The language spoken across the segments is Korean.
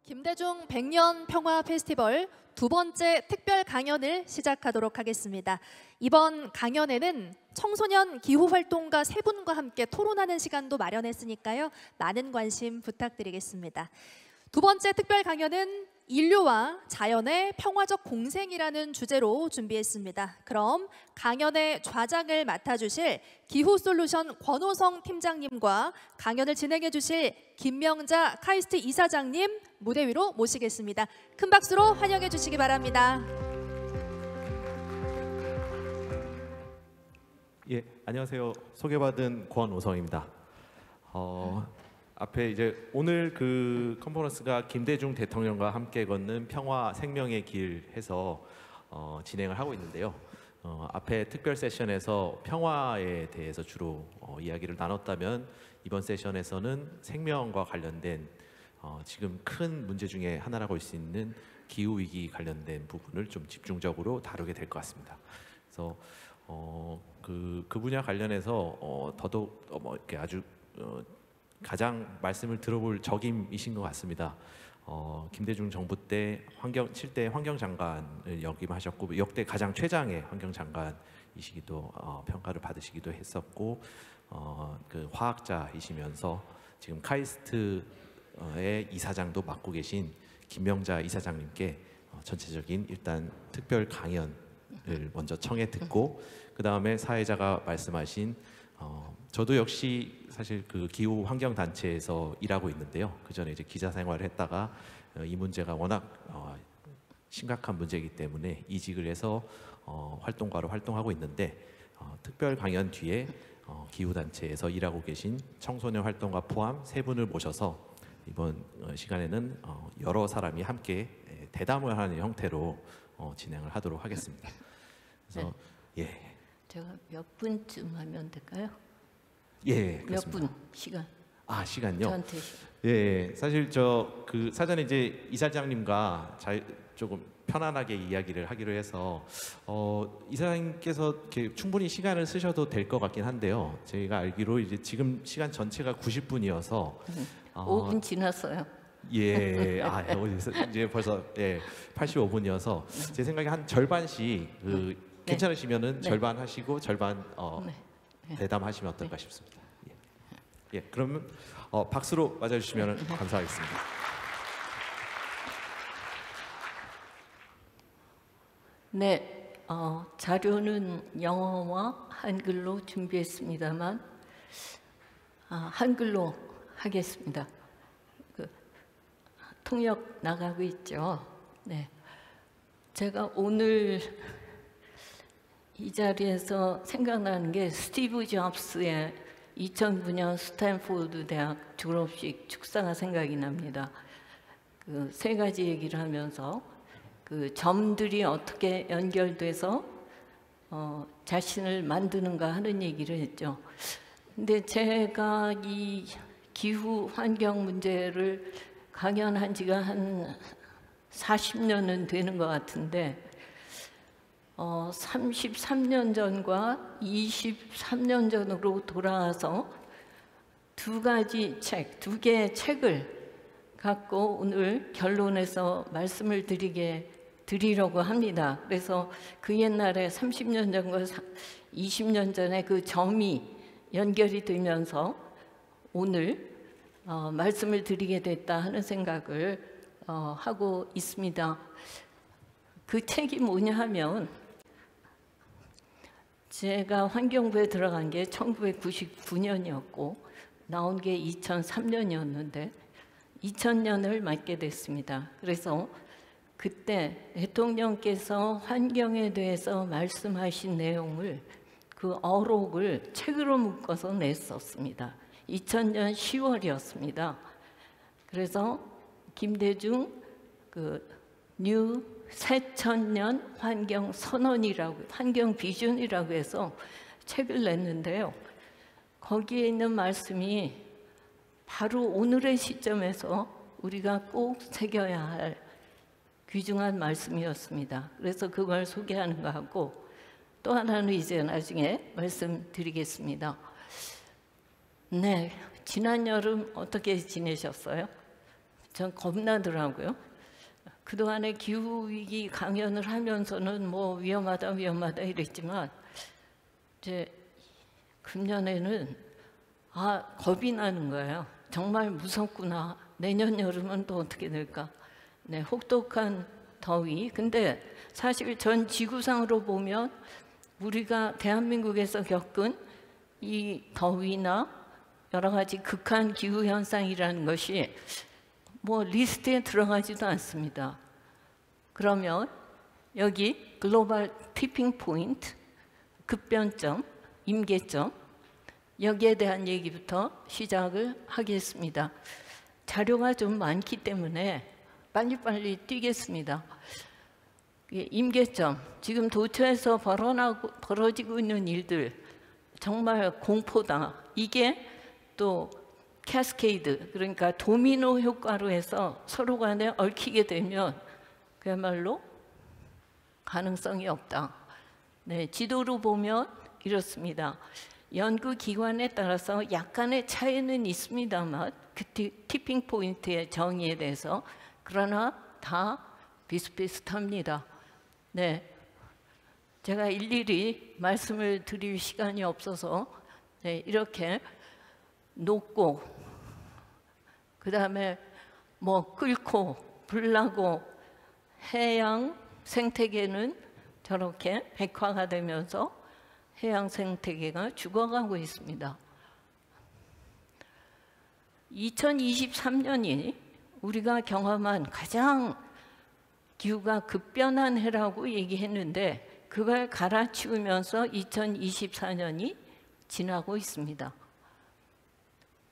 김대중 100년 평화 페스티벌 두 번째 특별 강연을 시작하도록 하겠습니다. 이번 강연에는 청소년 기후활동가 세 분과 함께 토론하는 시간도 마련했으니까요. 많은 관심 부탁드리겠습니다. 두 번째 특별 강연은 인류와 자연의 평화적 공생이라는 주제로 준비했습니다. 그럼 강연의 좌장을 맡아주실 기후솔루션 권호성 팀장님과 강연을 진행해 주실 김명자 카이스트 이사장님 무대 위로 모시겠습니다. 큰 박수로 환영해 주시기 바랍니다. 예, 안녕하세요. 소개받은 권오성입니다. 앞에 이제 오늘 그 컨퍼런스가 김대중 대통령과 함께 걷는 평화 생명의 길 해서 진행을 하고 있는데요. 앞에 특별 세션에서 평화에 대해서 주로 이야기를 나눴다면 이번 세션에서는 생명과 관련된 지금 큰 문제 중에 하나라고 할 수 있는 기후 위기 관련된 부분을 좀 집중적으로 다루게 될 것 같습니다. 그래서 그 분야 관련해서 더더욱 이렇게 아주 가장 말씀을 들어볼 적임이신 것 같습니다. 김대중 정부 때 7대 환경장관을 역임하셨고 역대 가장 최장의 환경장관이시기도 평가를 받으시기도 했었고 그 화학자이시면서 지금 카이스트의 이사장도 맡고 계신 김명자 이사장님께 전체적인 일단 특별 강연을 먼저 청해 듣고 그 다음에 사회자가 말씀하신 저도 역시 사실 그 기후 환경 단체에서 일하고 있는데요. 그 전에 이제 기자 생활을 했다가 이 문제가 워낙 심각한 문제이기 때문에 이직을 해서 활동가로 활동하고 있는데 특별 강연 뒤에 기후 단체에서 일하고 계신 청소년 활동가 포함 세 분을 모셔서 이번 시간에는 여러 사람이 함께 대담을 하는 형태로 진행을 하도록 하겠습니다. 그래서 네. 예. 제가 몇 분쯤 하면 될까요? 예, 몇 분 시간? 시간요? 저한테 시간. 예, 사실 그 사전에 이제 이사장님과 조금 편안하게 이야기를 하기로 해서 이사장님께서 이렇게 충분히 시간을 쓰셔도 될 것 같긴 한데요. 저희가 알기로 이제 지금 시간 전체가 90분이어서 5분 지났어요. 예, 이제 벌써 85분이어서 제 생각에 한 절반씩 괜찮으시면은 절반 하시고 절반 대담하시면 어떨까 싶습니다. 예, 그러면 박수로 맞아주시면 감사하겠습니다. 네, 자료는 영어와 한글로 준비했습니다만 한글로 하겠습니다. 통역 나가고 있죠. 네, 제가 오늘 이 자리에서 생각나는 게 스티브 잡스의 2009년 스탠포드 대학 졸업식 축사가 생각이 납니다. 그 세 가지 얘기를 하면서 그 점들이 어떻게 연결돼서 자신을 만드는가 하는 얘기를 했죠. 근데 제가 이 기후 환경 문제를 강연한 지가 한 40년은 되는 것 같은데 33년 전과 23년 전으로 돌아와서 두 개의 책을 갖고 오늘 결론에서 말씀을 드리려고 합니다. 그래서 그 옛날에 30년 전과 20년 전에 그 점이 연결이 되면서 오늘 말씀을 드리게 됐다 하는 생각을 하고 있습니다. 그 책이 뭐냐 하면 제가 환경부에 들어간 게 1999년이었고 나온 게 2003년이었는데 2000년을 맞게 됐습니다. 그래서 그때 대통령께서 환경에 대해서 말씀하신 내용을 그 어록을 책으로 묶어서 냈었습니다. 2000년 10월이었습니다. 그래서 김대중 뉴 새천년 환경 선언이라고 환경 비전이라고 해서 책을 냈는데요. 거기에 있는 말씀이 바로 오늘의 시점에서 우리가 꼭 새겨야 할 귀중한 말씀이었습니다. 그래서 그걸 소개하는 거 하고 또 하나는 이제 나중에 말씀드리겠습니다. 네, 지난 여름 어떻게 지내셨어요? 전 겁나더라고요. 그동안에 기후위기 강연을 하면서는 뭐 위험하다 이랬지만 이제 금년에는 겁이 나는 거예요. 정말 무섭구나. 내년 여름은 또 어떻게 될까? 네, 혹독한 더위. 근데 사실 전 지구상으로 보면 우리가 대한민국에서 겪은 이 더위나 여러 가지 극한 기후 현상이라는 것이 뭐 리스트에 들어가지도 않습니다. 그러면 여기 글로벌 티핑 포인트, 급변점, 임계점, 여기에 대한 얘기부터 시작을 하겠습니다. 자료가 좀 많기 때문에 빨리빨리 뛰겠습니다. 임계점, 지금 도처에서 벌어지고 있는 일들 정말 공포다. 이게 또 캐스케이드, 그러니까 도미노 효과로 해서 서로 간에 얽히게 되면 그야말로 가능성이 없다. 네, 지도로 보면 이렇습니다. 연구기관에 따라서 약간의 차이는 있습니다만 그 티핑 포인트의 정의에 대해서, 그러나 다 비슷비슷합니다. 네, 제가 일일이 말씀을 드릴 시간이 없어서 네, 이렇게 녹고 그 다음에 뭐 끓고 불나고 해양 생태계는 저렇게 백화가 되면서 해양 생태계가 죽어가고 있습니다. 2023년이 우리가 경험한 가장 기후가 급변한 해라고 얘기했는데 그걸 갈아치우면서 2024년이 지나고 있습니다.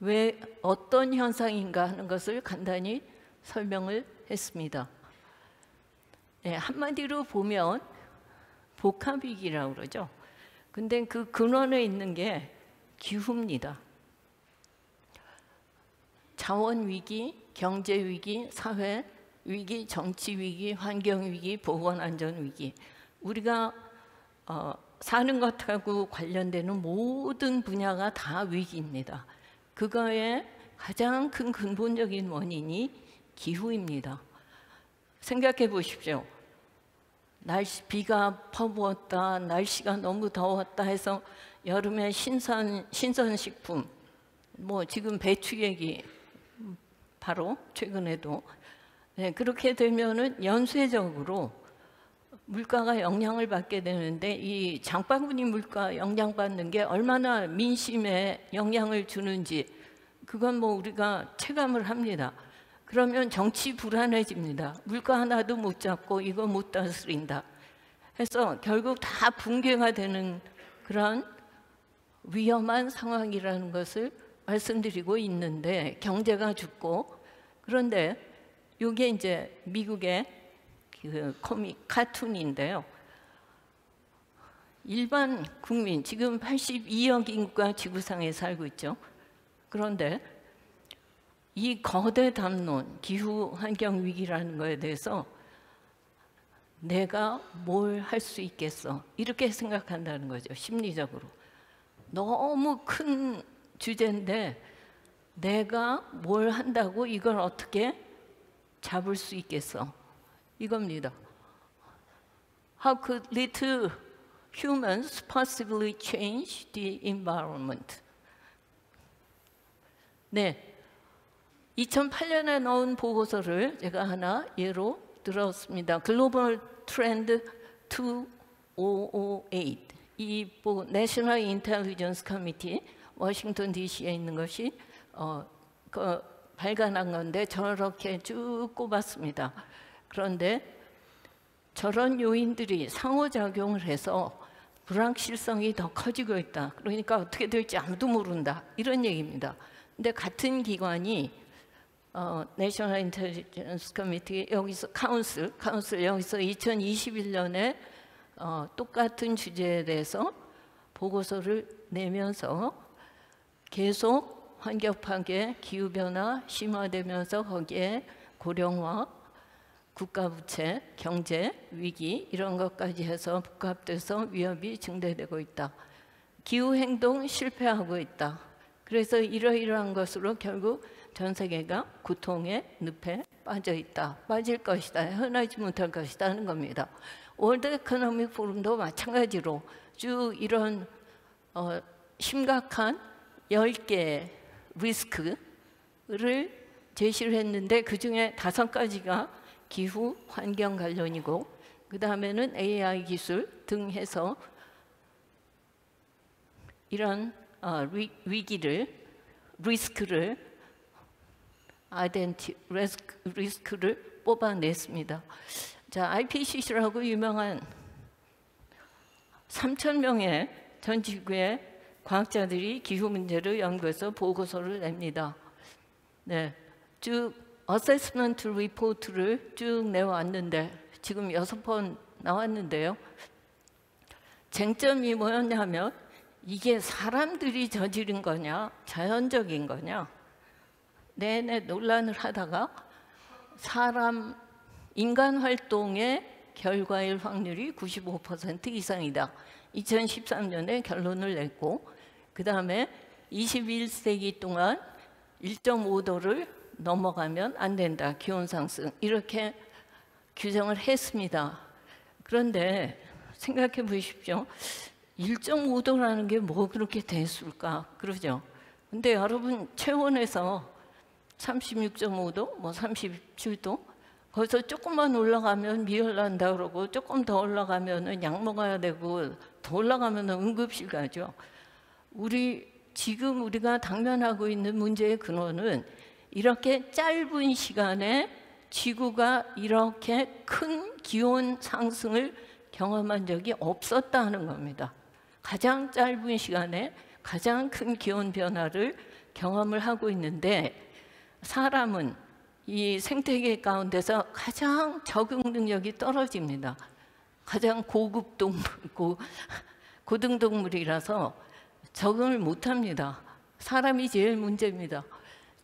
왜 어떤 현상인가 하는 것을 간단히 설명을 했습니다. 네, 한마디로 보면 복합위기라고 그러죠. 근데 그 근원에 있는 게 기후입니다. 자원위기, 경제위기, 사회위기, 정치위기, 환경위기, 보건안전위기, 우리가 사는 것하고 관련되는 모든 분야가 다 위기입니다. 그거의 가장 큰 근본적인 원인이 기후입니다. 생각해 보십시오. 비가 퍼부었다, 날씨가 너무 더웠다 해서 여름에 신선식품, 뭐 지금 배추 얘기 바로 최근에도 네, 그렇게 되면은 연쇄적으로 물가가 영향을 받게 되는데 이 장바구니 물가 영향받는 게 얼마나 민심에 영향을 주는지 그건 뭐 우리가 체감을 합니다. 그러면 정치 불안해집니다. 물가 하나도 못 잡고 이거 못 다스린다 해서 결국 다 붕괴가 되는 그런 위험한 상황이라는 것을 말씀드리고 있는데 경제가 죽고, 그런데 이게 이제 미국의 그 코믹 카툰인데요. 일반 국민, 지금 82억 인구가 지구상에 살고 있죠. 그런데 이 거대 담론, 기후 환경 위기라는 거에 대해서 내가 뭘 할 수 있겠어? 이렇게 생각한다는 거죠, 심리적으로. 너무 큰 주제인데 내가 뭘 한다고 이걸 어떻게 잡을 수 있겠어? 이겁니다. How could little humans possibly change the environment? 네. 2008년에 나온 보고서를 제가 하나 예로 들었습니다. 글로벌 트렌드 2058. 이 내셔널 인텔리전스 커미티 워싱턴 DC에 있는 것이 발간한 건데 저렇게 쭉 꼽았습니다. 그런데 저런 요인들이 상호작용을 해서 불확실성이 더 커지고 있다. 그러니까 어떻게 될지 아무도 모른다. 이런 얘기입니다. 근데 같은 기관이 내셔널 인텔리전스 커미티 여기서 카운슬 여기서 2021년에 똑같은 주제에 대해서 보고서를 내면서 계속 환경 파괴, 기후 변화 심화되면서 거기에 고령화, 국가 부채, 경제 위기 이런 것까지 해서 복합돼서 위협이 증대되고 있다. 기후 행동 실패하고 있다. 그래서 이러이러한 것으로 결국 전 세계가 고통의 늪에 빠져 있다, 빠질 것이다, 헤어나지 못할 것이다 하는 겁니다. 월드 에코노믹 포럼도 마찬가지로 쭉 이런 심각한 10개의 리스크를 제시를 했는데 그중에 5가지가 기후, 환경 관련이고 그 다음에는 AI 기술 등 해서 이런 리스크를 뽑아냈습니다. 자, IPCC라고 유명한 3,000명의 전 지구의 과학자들이 기후 문제를 연구해서 보고서를 냅니다. 네, 쭉 어세스먼트 리포트를 쭉 내왔는데 지금 6번 나왔는데요. 쟁점이 뭐였냐면 이게 사람들이 저지른 거냐, 자연적인 거냐. 내내 논란을 하다가 인간 활동의 결과일 확률이 95% 이상이다. 2013년에 결론을 냈고 그 다음에 21세기 동안 1.5도를 넘어가면 안 된다. 기온 상승 이렇게 규정을 했습니다. 그런데 생각해 보십시오. 1.5도라는 게 뭐 그렇게 됐을까? 그러죠. 근데 여러분 체온에서 36.5도, 뭐 37도 거기서 조금만 올라가면 미열난다 그러고 조금 더 올라가면 약 먹어야 되고 더 올라가면 응급실 가죠. 지금 우리가 당면하고 있는 문제의 근원은 이렇게 짧은 시간에 지구가 이렇게 큰 기온 상승을 경험한 적이 없었다는 겁니다. 가장 짧은 시간에 가장 큰 기온 변화를 경험을 하고 있는데 사람은 이 생태계 가운데서 가장 적응 능력이 떨어집니다. 가장 고급 고등 동물이라서 적응을 못합니다. 사람이 제일 문제입니다.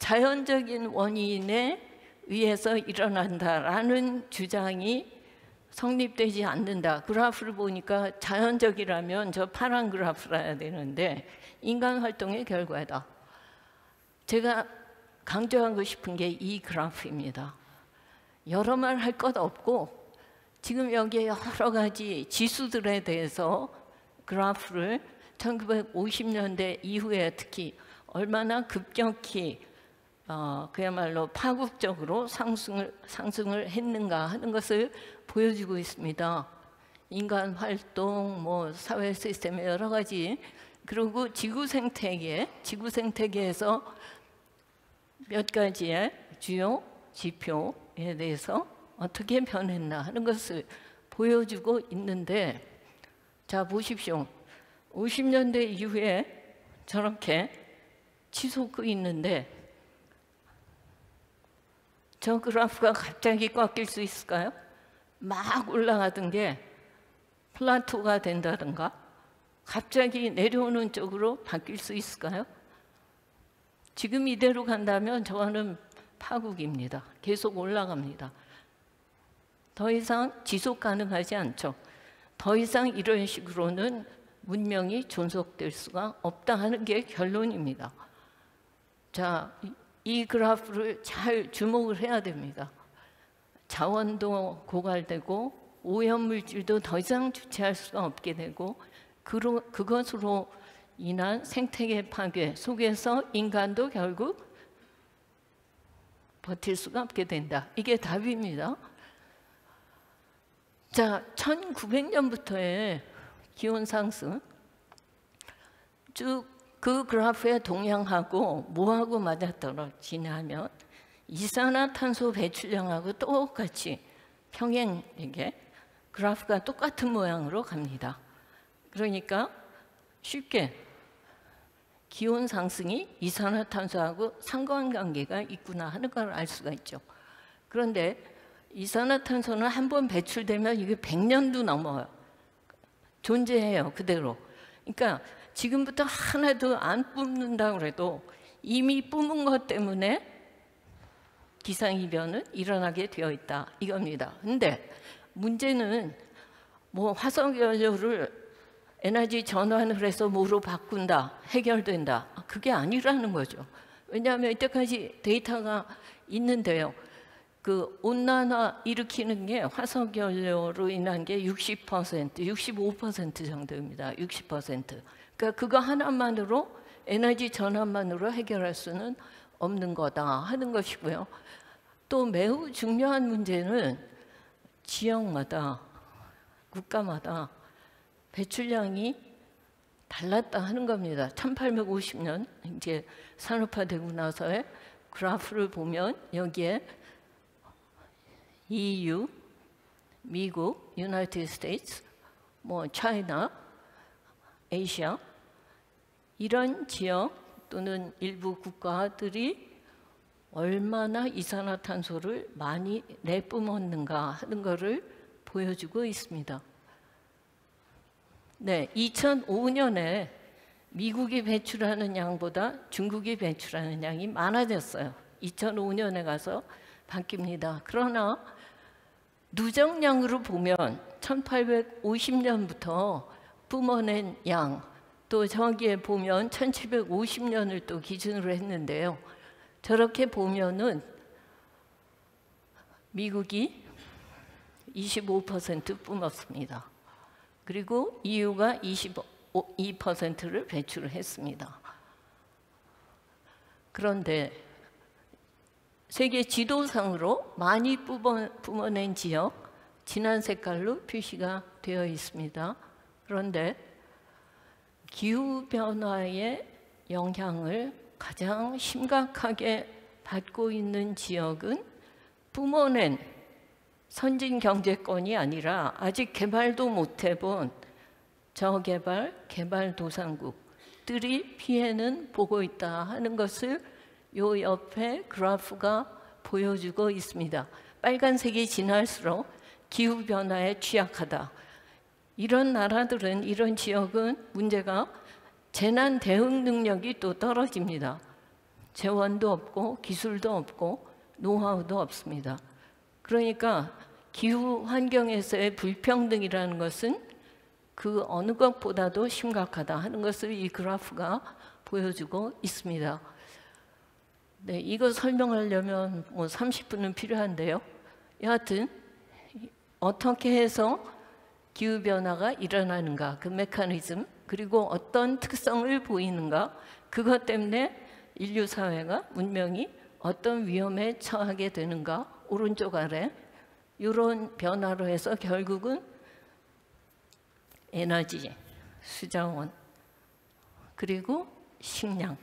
자연적인 원인에 의해서 일어난다라는 주장이 성립되지 않는다. 그래프를 보니까 자연적이라면 저 파란 그래프라야 되는데 인간 활동의 결과다. 제가 강조하고 싶은 게 이 그래프입니다. 여러 말 할 것 없고 지금 여기에 여러 가지 지수들에 대해서 그래프를 1950년대 이후에 특히 얼마나 급격히 그야말로 파국적으로 상승을 했는가 하는 것을 보여주고 있습니다. 인간 활동, 뭐 사회 시스템의 여러 가지, 그리고 지구 생태계에서 몇 가지의 주요 지표에 대해서 어떻게 변했나 하는 것을 보여주고 있는데, 자 보십시오. 50년대 이후에 저렇게 치솟고 있는데 저 그래프가 갑자기 꺾일 수 있을까요? 막 올라가던 게 플라토가 된다든가 갑자기 내려오는 쪽으로 바뀔 수 있을까요? 지금 이대로 간다면 저거는 파국입니다. 계속 올라갑니다. 더 이상 지속 가능하지 않죠. 더 이상 이런 식으로는 문명이 존속될 수가 없다 하는 게 결론입니다. 자, 이 그래프를 잘 주목을 해야 됩니다. 자원도 고갈되고 오염물질도 더 이상 주체할 수가 없게 되고 그것으로 인한 생태계 파괴 속에서 인간도 결국 버틸 수가 없게 된다. 이게 답입니다. 자, 1900년부터의 기온 상승 쭉 그 그래프의 동향하고 뭐하고 맞아떨어지냐 하면 이산화탄소 배출량하고 똑같이 평행하게 그래프가 똑같은 모양으로 갑니다. 그러니까 쉽게 기온 상승이 이산화탄소하고 상관관계가 있구나 하는 걸 알 수가 있죠. 그런데 이산화탄소는 한번 배출되면 이게 100년도 넘어요. 존재해요, 그대로. 그러니까 지금부터 하나도 안 뿜는다고 해도 이미 뿜은 것 때문에 기상이변은 일어나게 되어 있다 이겁니다. 근데 문제는 뭐 화석연료를 에너지 전환을 해서 뭐로 바꾼다, 해결된다. 그게 아니라는 거죠. 왜냐하면 이때까지 데이터가 있는데요. 그 온난화 일으키는 게 화석 연료로 인한 게 60%, 65% 정도입니다. 60%. 그러니까 그거 하나만으로 에너지 전환만으로 해결할 수는 없는 거다 하는 것이고요. 또 매우 중요한 문제는 지역마다 국가마다 배출량이 달랐다 하는 겁니다. 1850년 이제 산업화되고 나서의 그래프를 보면 여기에 EU, 미국, 유나이티드 스테이츠, 뭐 차이나, 아시아 이런 지역 또는 일부 국가들이 얼마나 이산화탄소를 많이 내뿜었는가 하는 것을 보여주고 있습니다. 네, 2005년에 미국이 배출하는 양보다 중국이 배출하는 양이 많아졌어요. 2005년에 가서 바뀝니다. 그러나 누적량으로 보면 1850년부터 뿜어낸 양, 또 저기에 보면 1750년을 또 기준으로 했는데요. 저렇게 보면은 미국이 25% 뿜었습니다. 그리고 EU가 22%를 배출을 했습니다. 그런데 세계 지도상으로 많이 뿜어낸 지역, 진한 색깔로 표시가 되어 있습니다. 그런데 기후변화의 영향을 가장 심각하게 받고 있는 지역은 뿜어낸 선진 경제권이 아니라 아직 개발도 못 해본 저개발, 개발도상국들이 피해는 보고 있다 하는 것을 요 옆에 그래프가 보여주고 있습니다. 빨간색이 진할수록 기후변화에 취약하다. 이런 나라들은, 이런 지역은 문제가 재난 대응 능력이 또 떨어집니다. 재원도 없고 기술도 없고 노하우도 없습니다. 그러니까 기후 환경에서의 불평등이라는 것은 그 어느 것보다도 심각하다 하는 것을 이 그래프가 보여주고 있습니다. 네, 이거 설명하려면 뭐 30분은 필요한데요. 여하튼 어떻게 해서 기후변화가 일어나는가, 그 메커니즘, 그리고 어떤 특성을 보이는가, 그것 때문에 인류 사회가, 문명이 어떤 위험에 처하게 되는가, 오른쪽 아래 이런 변화로 해서 결국은 에너지, 수자원, 그리고 식량,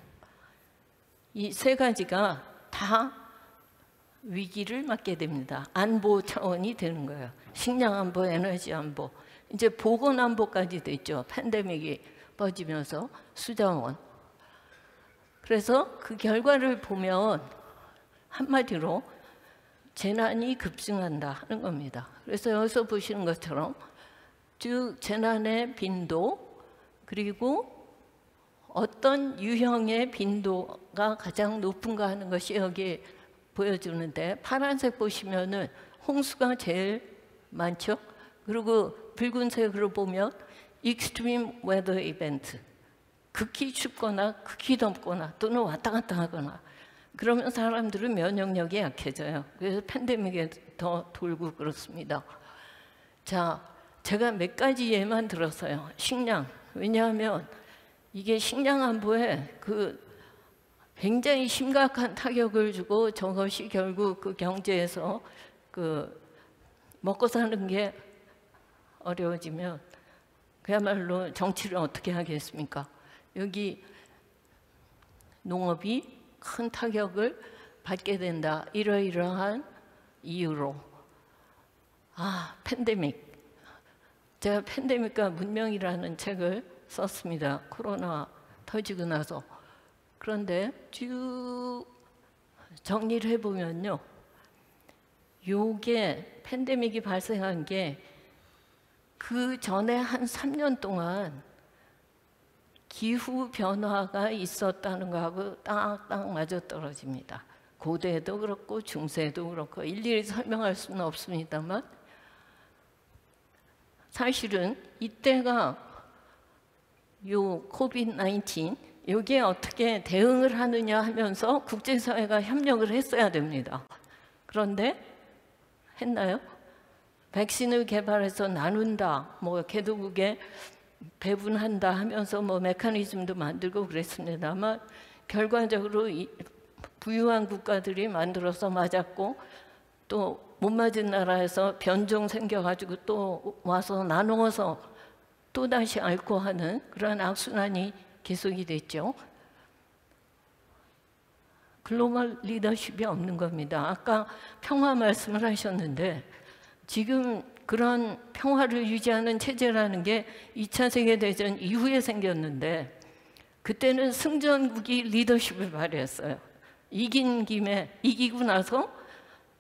이 세 가지가 다 위기를 맞게 됩니다. 안보 차원이 되는 거예요. 식량 안보, 에너지 안보, 이제 보건 안보까지 됐죠. 팬데믹이 퍼지면서 수자원. 그래서 그 결과를 보면 한마디로 재난이 급증한다 하는 겁니다. 그래서 여기서 보시는 것처럼 즉 재난의 빈도, 그리고 어떤 유형의 빈도가 가장 높은가 하는 것이 여기 보여주는데, 파란색 보시면은 홍수가 제일 많죠. 그리고 붉은색으로 보면 extreme weather event, 극히 춥거나 극히 덥거나 또는 왔다 갔다 하거나, 그러면 사람들은 면역력이 약해져요. 그래서 팬데믹에 더 돌고 그렇습니다. 자, 제가 몇 가지 예만 들었어요. 식량. 왜냐하면 이게 식량 안보에 그 굉장히 심각한 타격을 주고, 저것이 결국 그 경제에서 그 먹고 사는 게 어려워지면 그야말로 정치를 어떻게 하겠습니까? 여기 농업이 큰 타격을 받게 된다. 이러이러한 이유로. 팬데믹. 제가 팬데믹과 문명이라는 책을 썼습니다. 코로나 터지고 나서. 그런데 쭉 정리를 해보면요, 요게 팬데믹이 발생한 게 그 전에 한 3년 동안 기후 변화가 있었다는 거하고 딱딱 맞아떨어집니다. 고대도 그렇고 중세도 그렇고 일일이 설명할 수는 없습니다만, 사실은 이때가 요 코비드-19 여기에 어떻게 대응을 하느냐 하면서 국제사회가 협력을 했어야 됩니다. 그런데 했나요? 백신을 개발해서 나눈다, 뭐 개도국에 배분한다 하면서 뭐 메커니즘도 만들고 그랬습니다만 결과적으로 부유한 국가들이 만들어서 맞았고 또 못 맞은 나라에서 변종 생겨가지고 또 와서 나누어서 또 다시 앓고 하는 그런 악순환이 계속이 됐죠. 글로벌 리더십이 없는 겁니다. 아까 평화 말씀을 하셨는데 지금 그런 평화를 유지하는 체제라는 게 2차 세계대전 이후에 생겼는데 그때는 승전국이 리더십을 발휘했어요. 이기고 나서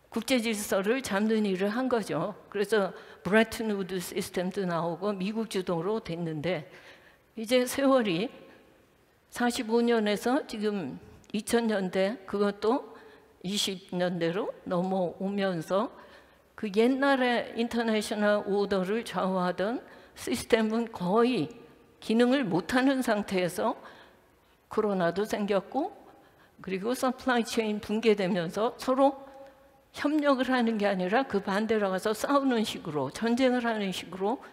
국제 질서를 잡는 일을 한 거죠. 그래서 브레튼 우드 시스템도 나오고 미국 주도로 됐는데 이제 세월이 45년에서 지금 2000년대 그것도 20년대로 넘어오면서 그 옛날의 인터내셔널 오더를 좌우하던 시스템은 거의 기능을 못하는 상태에서 코로나도 생겼고 그리고 서플라이 체인 붕괴되면서 서로 협력을 하는 게 아니라 그 반대로 가서 싸우는 식으로 전쟁을 하는 식으로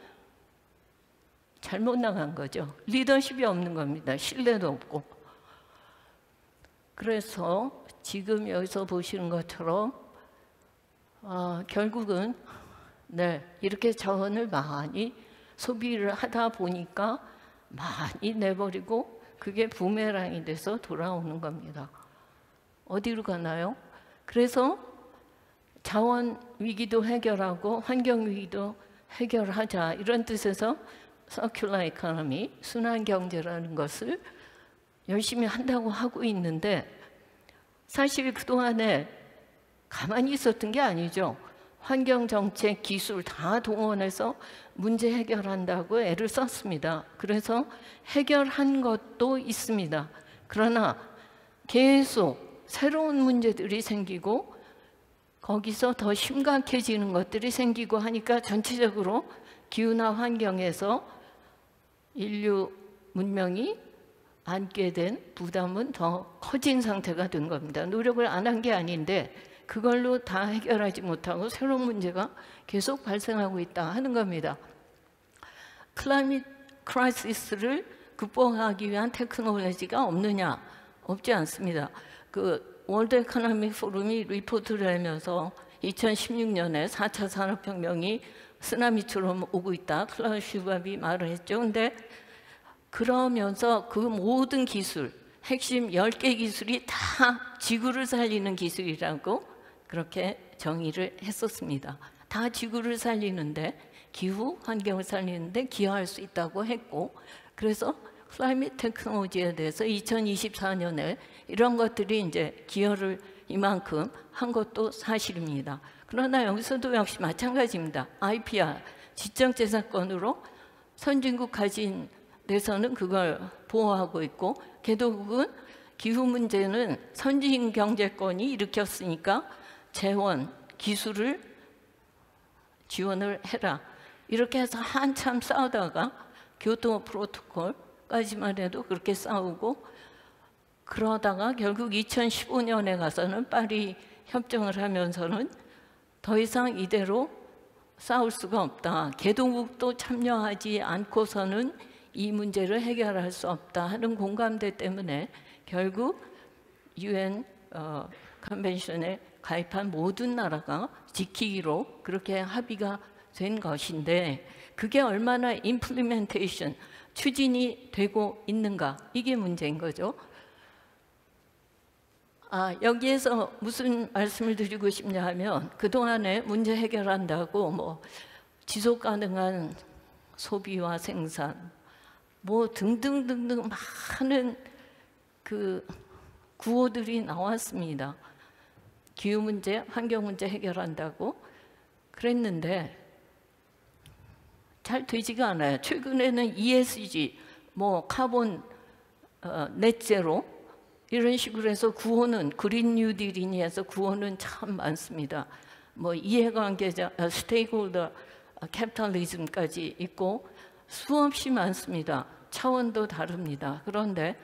잘못 나간 거죠. 리더십이 없는 겁니다. 신뢰도 없고. 그래서 지금 여기서 보시는 것처럼 결국은 이렇게 자원을 많이 소비를 하다 보니까 많이 내버리고 그게 부메랑이 돼서 돌아오는 겁니다. 어디로 가나요? 그래서 자원 위기도 해결하고 환경 위기도 해결하자 이런 뜻에서 서큘러 이코노미, 순환 경제라는 것을 열심히 한다고 하고 있는데 사실 그동안에 가만히 있었던 게 아니죠. 환경 정책, 기술 다 동원해서 문제 해결한다고 애를 썼습니다. 그래서 해결한 것도 있습니다. 그러나 계속 새로운 문제들이 생기고 거기서 더 심각해지는 것들이 생기고 하니까 전체적으로 기후나 환경에서 인류 문명이 안게 된 부담은 더 커진 상태가 된 겁니다. 노력을 안 한 게 아닌데 그걸로 다 해결하지 못하고 새로운 문제가 계속 발생하고 있다 하는 겁니다. 클라이밋 크라이시스를 극복하기 위한 테크놀로지가 없느냐? 없지 않습니다. 그 월드 에코노믹 포럼이 리포트를 내면서 2016년에 4차 산업혁명이 쓰나미처럼 오고 있다. 클라우스 슈밥이 말을 했죠. 근데 그러면서 그 모든 기술, 핵심 10개 기술이 다 지구를 살리는 기술이라고 그렇게 정의를 했었습니다. 다 지구를 살리는데 기후, 환경을 살리는데 기여할 수 있다고 했고 그래서 클라이밋 테크놀로지에 대해서 2024년에 이런 것들이 이제 기여를 이만큼 한 것도 사실입니다. 그러나 여기서도 역시 마찬가지입니다. IPR, 지적재산권으로 선진국 가진 데서는 그걸 보호하고 있고 개도국은 기후 문제는 선진 경제권이 일으켰으니까 재원, 기술을 지원을 해라. 이렇게 해서 한참 싸우다가 교토 프로토콜까지만 해도 그렇게 싸우고 그러다가 결국 2015년에 가서는 파리 협정을 하면서는 더 이상 이대로 싸울 수가 없다. 개도국도 참여하지 않고서는 이 문제를 해결할 수 없다 하는 공감대 때문에 결국 UN 컨벤션에 가입한 모든 나라가 지키기로 그렇게 합의가 된 것인데 그게 얼마나 임플리멘테이션, 추진이 되고 있는가 이게 문제인 거죠. 여기에서 무슨 말씀을 드리고 싶냐 하면 그동안에 문제 해결한다고 뭐 지속 가능한 소비와 생산 뭐 등등등등 많은 그 구호들이 나왔습니다. 기후 문제, 환경 문제 해결한다고 그랬는데 잘 되지가 않아요. 최근에는 ESG, 뭐 카본 넷제로 이런 식으로 해서 구호는 그린 뉴딜이니 해서 구호는 참 많습니다. 뭐 이해관계자, 스테이크홀더 캐피탈리즘까지 있고 수없이 많습니다. 차원도 다릅니다. 그런데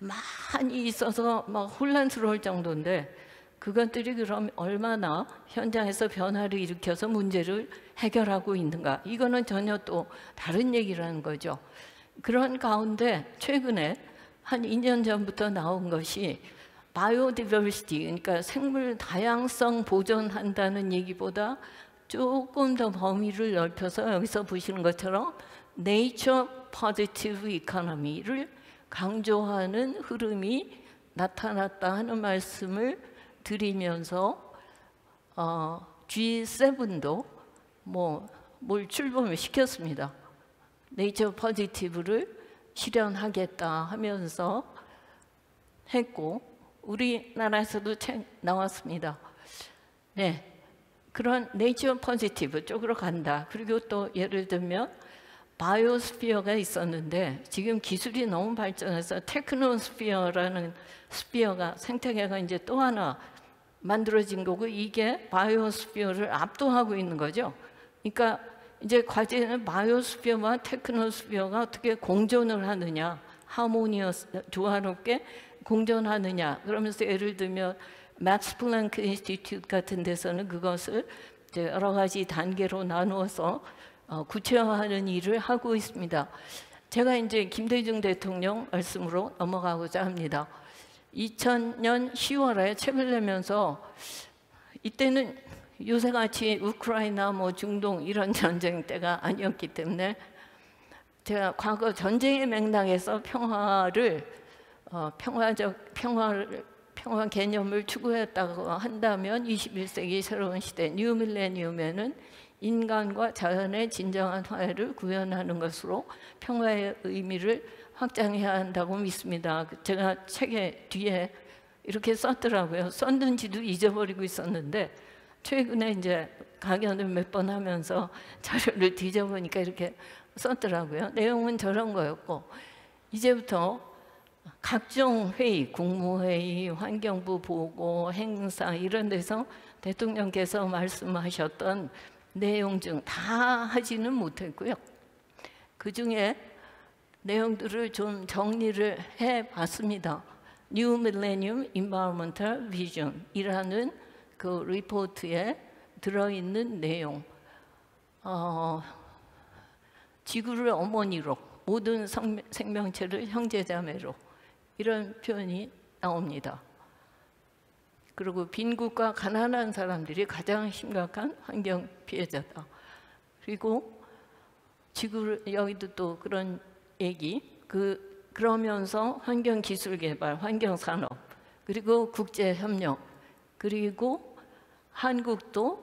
많이 있어서 막 혼란스러울 정도인데 그것들이 그럼 얼마나 현장에서 변화를 일으켜서 문제를 해결하고 있는가? 이거는 전혀 또 다른 얘기라는 거죠. 그런 가운데 최근에 한 2년 전부터 나온 것이 바이오디버시티, 그러니까 생물 다양성 보존한다는 얘기보다 조금 더 범위를 넓혀서 여기서 보시는 것처럼 네이처 포지티브 이코노미를 강조하는 흐름이 나타났다 하는 말씀을 드리면서 G7도 뭘 출범을 시켰습니다. 네이처 포지티브를 실현하겠다 하면서 했고 우리나라에서도 책 나왔습니다. 네, 그런 네이처 포지티브 쪽으로 간다. 그리고 또 예를 들면 바이오스피어가 있었는데 지금 기술이 너무 발전해서 테크노스피어라는 스피어가 생태계가 이제 또 하나 만들어진 거고 이게 바이오스피어를 압도하고 있는 거죠. 그러니까 이제 과제는 바이오스피어와 테크노스피어가 어떻게 공존을 하느냐, 하모니어스 조화롭게 공존하느냐. 그러면서 예를 들면 맥스 플랭크 인스티튜트 같은 데서는 그것을 이제 여러 가지 단계로 나누어서 구체화하는 일을 하고 있습니다. 제가 이제 김대중 대통령 말씀으로 넘어가고자 합니다. 2000년 10월에 책을 내면서 이때는 요새같이 우크라이나 중동 이런 전쟁 때가 아니었기 때문에 제가 과거 전쟁의 맥락에서 평화 개념을 추구했다고 한다면 21세기 새로운 시대 뉴 밀레니엄에는 인간과 자연의 진정한 화해를 구현하는 것으로 평화의 의미를 확장해야 한다고 믿습니다. 제가 책의 뒤에 이렇게 썼더라고요. 썼는지도 잊어버리고 있었는데 최근에 이제 강연을 몇 번 하면서 자료를 뒤져보니까 이렇게 썼더라고요. 내용은 저런 거였고 이제부터 각종 회의, 국무회의, 환경부 보고, 행사 이런 데서 대통령께서 말씀하셨던 내용 중 다 하지는 못했고요. 그 중에 내용들을 좀 정리를 해봤습니다. New Millennium Environmental Vision 이라는 그 리포트에 들어있는 내용. 지구를 어머니로, 모든 생명체를 형제자매로 이런 표현이 나옵니다. 그리고 빈국과 가난한 사람들이 가장 심각한 환경 피해자다. 그리고 지구를 여기도 또 그런 얘기. 그러면서 환경 기술 개발, 환경 산업, 그리고 국제 협력, 그리고 한국도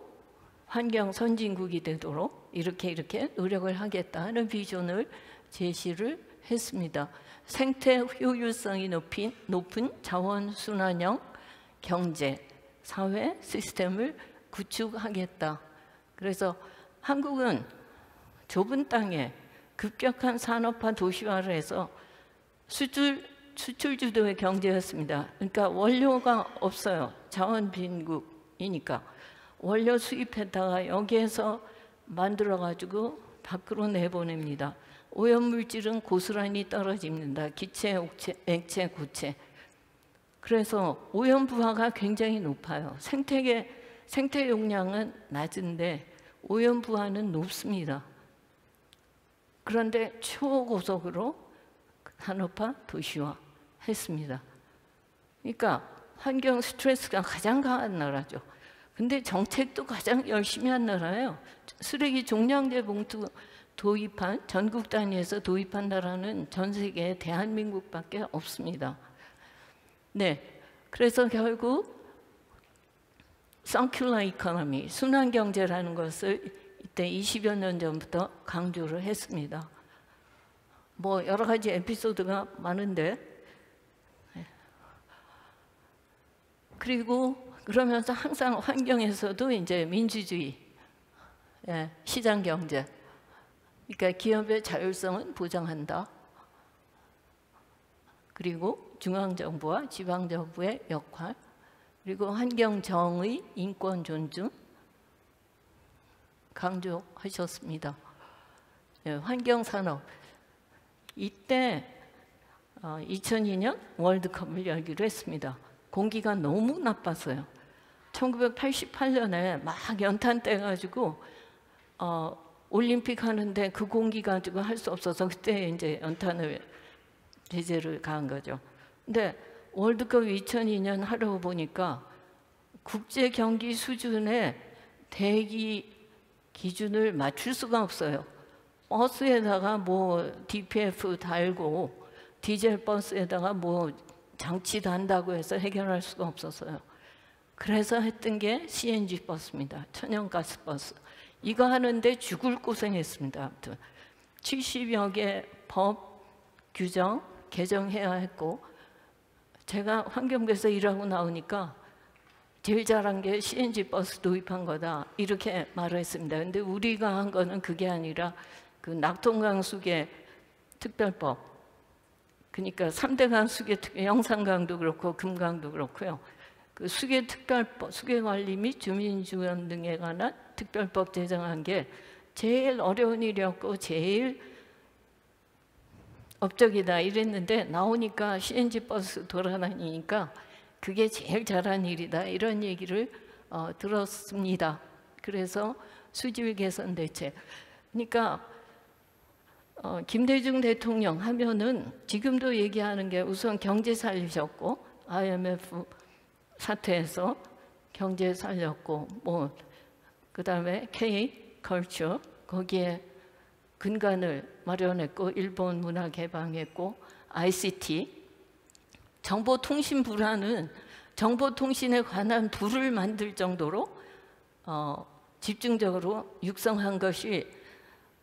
환경 선진국이 되도록 이렇게 노력을 하겠다 하는 비전을 제시를 했습니다. 생태 효율성이 높은 자원 순환형 경제, 사회 시스템을 구축하겠다. 그래서 한국은 좁은 땅에 급격한 산업화 도시화를 해서 수출 주도의 경제였습니다. 그러니까 원료가 없어요. 자원 빈국이니까 원료 수입했다가 여기에서 만들어가지고 밖으로 내보냅니다. 오염물질은 고스란히 떨어집니다. 기체, 액체, 고체. 그래서 오염 부하가 굉장히 높아요. 생태 용량은 낮은데 오염 부하는 높습니다. 그런데 초고속으로 산업화, 도시화 했습니다. 그러니까 환경 스트레스가 가장 강한 나라죠. 근데 정책도 가장 열심히 한 나라예요. 쓰레기 종량제 봉투 도입한, 전국 단위에서 도입한 나라는 전 세계에 대한민국밖에 없습니다. 네, 그래서 결국 서큘러 이코노미, 순환 경제라는 것을 이때 20여 년 전부터 강조를 했습니다. 여러 가지 에피소드가 많은데, 그리고 그러면서 항상 환경에서도 이제 민주주의, 시장 경제, 그러니까 기업의 자율성은 보장한다. 그리고 중앙정부와 지방정부의 역할, 그리고 환경정의, 인권 존중 강조하셨습니다. 환경산업, 이때 2002년 월드컵을 열기로 했습니다. 공기가 너무 나빴어요. 1988년에 막 연탄 떼가지고 올림픽 하는데 그 공기 가지고 할 수 없어서 그때 이제 연탄을 제재를 가한 거죠. 근데 월드컵 2002년 하려고 보니까 국제 경기 수준의 대기 기준을 맞출 수가 없어요. 버스에다가 뭐 DPF 달고 디젤 버스에다가 뭐 장치 단다고 해서 해결할 수가 없었어요. 그래서 했던 게 CNG 버스입니다. 천연가스 버스. 이거 하는데 죽을 고생했습니다. 아무튼 70여 개 법 규정 개정해야 했고, 제가 환경부에서 일하고 나오니까 제일 잘한 게 CNG 버스 도입한 거다 이렇게 말을 했습니다. 근데 우리가 한 거는 그게 아니라 그 낙동강 수계 특별법, 그러니까 3대 강수계 영산강도 그렇고 금강도 그렇고요. 그 수계 특별법, 수계 관리 및 주민 지원 등에 관한 특별법 제정한 게 제일 어려운 일이었고 제일 업적이다 이랬는데, 나오니까 CNG 버스 돌아다니니까 그게 제일 잘한 일이다 이런 얘기를 들었습니다. 그래서 수질 개선 대책. 그러니까 김대중 대통령 하면은 지금도 얘기하는 게 우선 경제 살리셨고, IMF 사태에서 경제 살렸고, 뭐 그다음에 K 컬처 거기에 근간을 마련했고, 일본 문화 개방했고, ICT 정보통신부라는 정보통신에 관한 부를 만들 정도로 집중적으로 육성한 것이,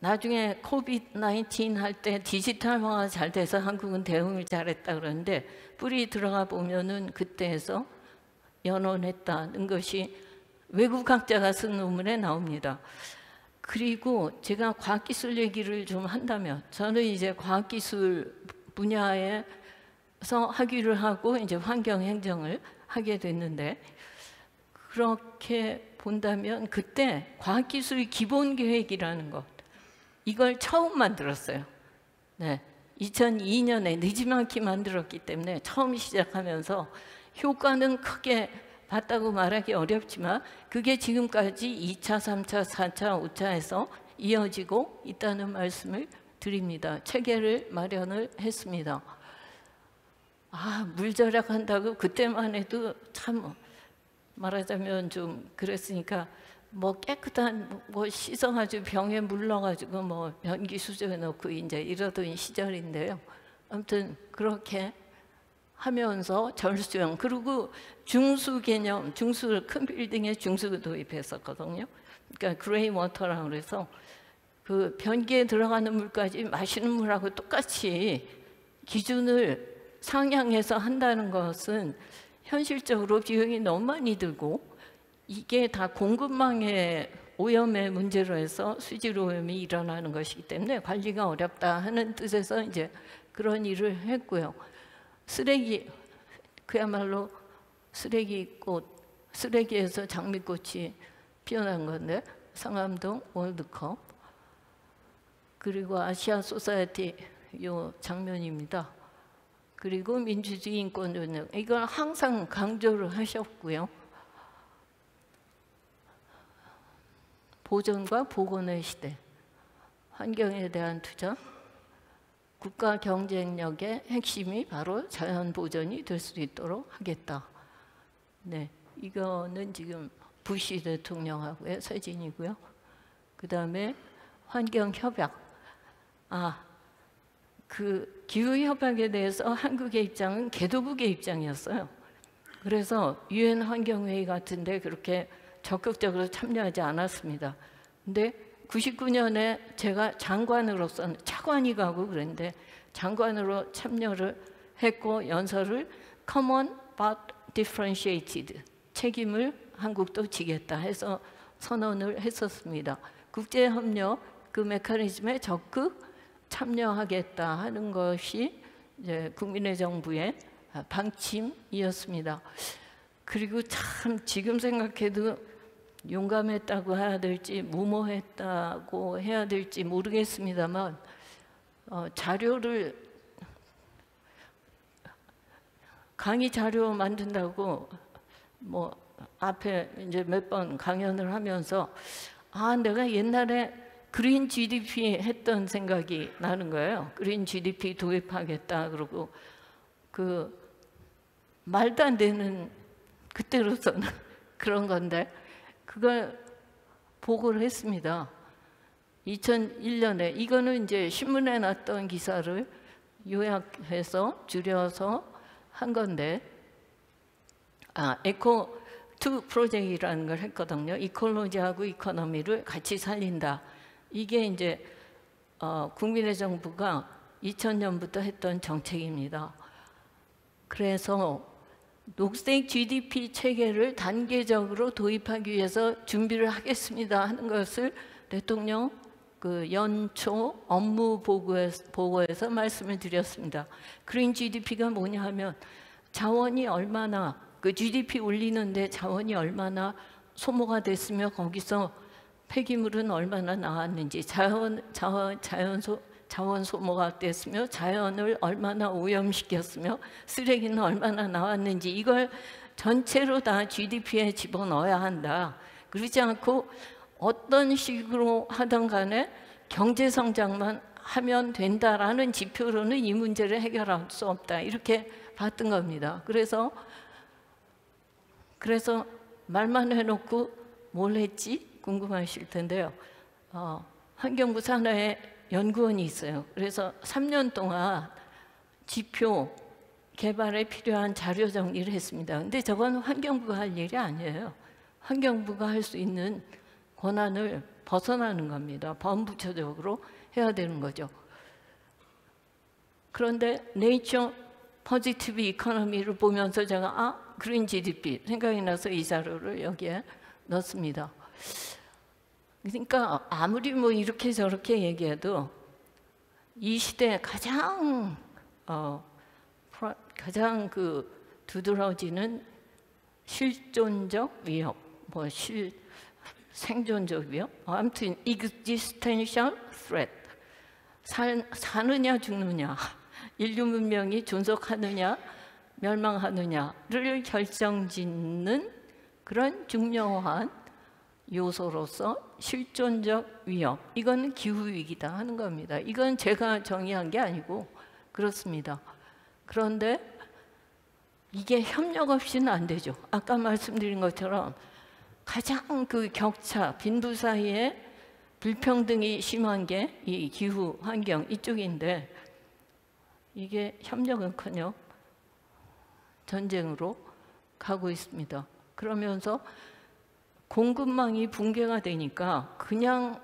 나중에 코비드-19 할 때 디지털화가 잘 돼서 한국은 대응을 잘했다 그러는데, 뿌리 들어가 보면은 그때에서 연원했다는 것이 외국학자가 쓴 논문에 나옵니다. 그리고 제가 과학기술 얘기를 좀 한다면, 저는 이제 과학기술 분야에서 학위를 하고 이제 환경행정을 하게 됐는데, 그렇게 본다면 그때 과학기술 기본계획이라는 것, 이걸 처음 만들었어요. 네, 2002년에 늦지막히 만들었기 때문에 처음 시작하면서 효과는 크게 봤다고 말하기 어렵지만 그게 지금까지 2차, 3차, 4차, 5차에서 이어지고 있다는 말씀을 드립니다. 체계를 마련을 했습니다. 물 절약한다고 그때만 해도 참 말하자면 좀 그랬으니까, 뭐 깨끗한 뭐 씻어가지고 병에 물러가지고 뭐 변기 수저에 넣고 이제 이러던 시절인데요. 아무튼 그렇게 하면서 절수형, 그리고 중수 개념, 중수 큰 빌딩에 중수 도입했었거든요. 그러니까 그레이 워터라고 그래서 그 변기에 들어가는 물까지 마시는 물하고 똑같이 기준을 상향해서 한다는 것은 현실적으로 비용이 너무 많이 들고, 이게 다 공급망의 오염의 문제로 해서 수질 오염이 일어나는 것이기 때문에 관리가 어렵다 하는 뜻에서 이제 그런 일을 했고요. 쓰레기, 그야말로 쓰레기꽃, 쓰레기에서 장미꽃이 피어난 건데, 상암동 월드컵, 그리고 아시아 소사이어티 요 장면입니다. 그리고 민주주의 인권 운영, 이걸 항상 강조를 하셨고요. 보존과 복원의 시대, 환경에 대한 투자, 국가 경쟁력의 핵심이 바로 자연 보존이 될 수 있도록 하겠다. 네, 이거는 지금 부시 대통령하고의 사진이고요. 그 다음에 환경 협약. 그 기후 협약에 대해서 한국의 입장은 개도국의 입장이었어요. 그래서 유엔 환경회의 같은데 그렇게 적극적으로 참여하지 않았습니다. 근데 99년에 제가 장관으로서, 차관이 가고 그랬는데 장관으로 참여를 했고, 연설을 Common but Differentiated, 책임을 한국도 지겠다 해서 선언을 했었습니다. 국제협력 그 메커니즘에 적극 참여하겠다 하는 것이 이제 국민의 정부의 방침이었습니다. 그리고 참 지금 생각해도 용감했다고 해야 될지 무모했다고 해야 될지 모르겠습니다만, 자료를 강의 자료 만든다고 뭐 앞에 이제 몇 번 강연을 하면서 내가 옛날에 그린 GDP 했던 생각이 나는 거예요. 그린 GDP 도입하겠다 그러고 그 말도 안 되는 그때로서는 그런 건데 그걸 보고를 했습니다. 2001년에 이거는 이제 신문에 났던 기사를 요약해서 줄여서 한 건데 에코2 프로젝트라는 걸 했거든요. 이콜로지하고 이코노미를 같이 살린다. 이게 이제 국민의 정부가 2000년부터 했던 정책입니다. 그래서 녹색 GDP 체계를 단계적으로 도입하기 위해서 준비를 하겠습니다 하는 것을 대통령 그 연초 업무 보고에서 말씀을 드렸습니다. 그린 GDP가 뭐냐 하면 자원이 얼마나 그 GDP 올리는데 자원이 얼마나 소모가 됐으며 거기서 폐기물은 얼마나 나왔는지 자원 소모가 됐으며 자연을 얼마나 오염시켰으며 쓰레기는 얼마나 나왔는지 이걸 전체로 다 GDP에 집어넣어야 한다. 그러지 않고 어떤 식으로 하든 간에 경제 성장만 하면 된다라는 지표로는 이 문제를 해결할 수 없다. 이렇게 봤던 겁니다. 그래서 말만 해놓고 뭘 했지? 궁금하실 텐데요. 환경부 산하에 연구원이 있어요. 그래서 3년 동안 지표 개발에 필요한 자료 정리를 했습니다. 근데 저건 환경부가 할 일이 아니에요. 환경부가 할 수 있는 권한을 벗어나는 겁니다. 범부처적으로 해야 되는 거죠. 그런데 네이처 포지티브 이코노미를 보면서 제가 그린 GDP 생각이 나서 이 자료를 여기에 넣습니다. 그러니까 아무리 뭐 이렇게 저렇게 얘기해도 이 시대에 가장 그 두드러지는 실존적 위협, 생존적 위협, 아무튼 existential threat, 사느냐 죽느냐, 인류 문명이 존속하느냐 멸망하느냐를 결정짓는 그런 중요한 요소로서 실존적 위협, 이건 기후위기다 하는 겁니다. 이건 제가 정의한 게 아니고 그렇습니다. 그런데 이게 협력 없이는 안 되죠. 아까 말씀드린 것처럼 가장 그 격차, 빈부 사이에 불평등이 심한 게 이 기후 환경 이쪽인데 이게 협력은커녕 전쟁으로 가고 있습니다. 그러면서 공급망이 붕괴가 되니까 그냥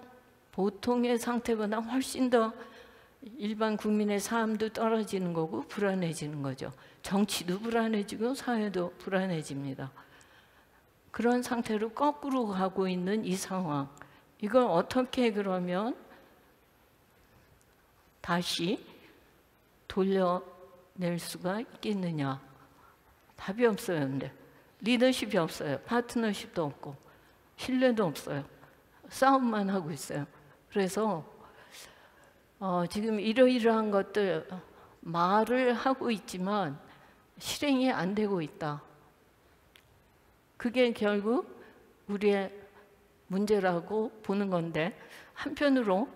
보통의 상태보다 훨씬 더 일반 국민의 삶도 떨어지는 거고 불안해지는 거죠. 정치도 불안해지고 사회도 불안해집니다. 그런 상태로 거꾸로 가고 있는 이 상황, 이걸 어떻게 그러면 다시 돌려낼 수가 있겠느냐? 답이 없어요. 근데 리더십이 없어요. 파트너십도 없고 신뢰도 없어요. 싸움만 하고 있어요. 그래서 지금 이러이러한 것들 말을 하고 있지만 실행이 안 되고 있다. 그게 결국 우리의 문제라고 보는 건데 한편으로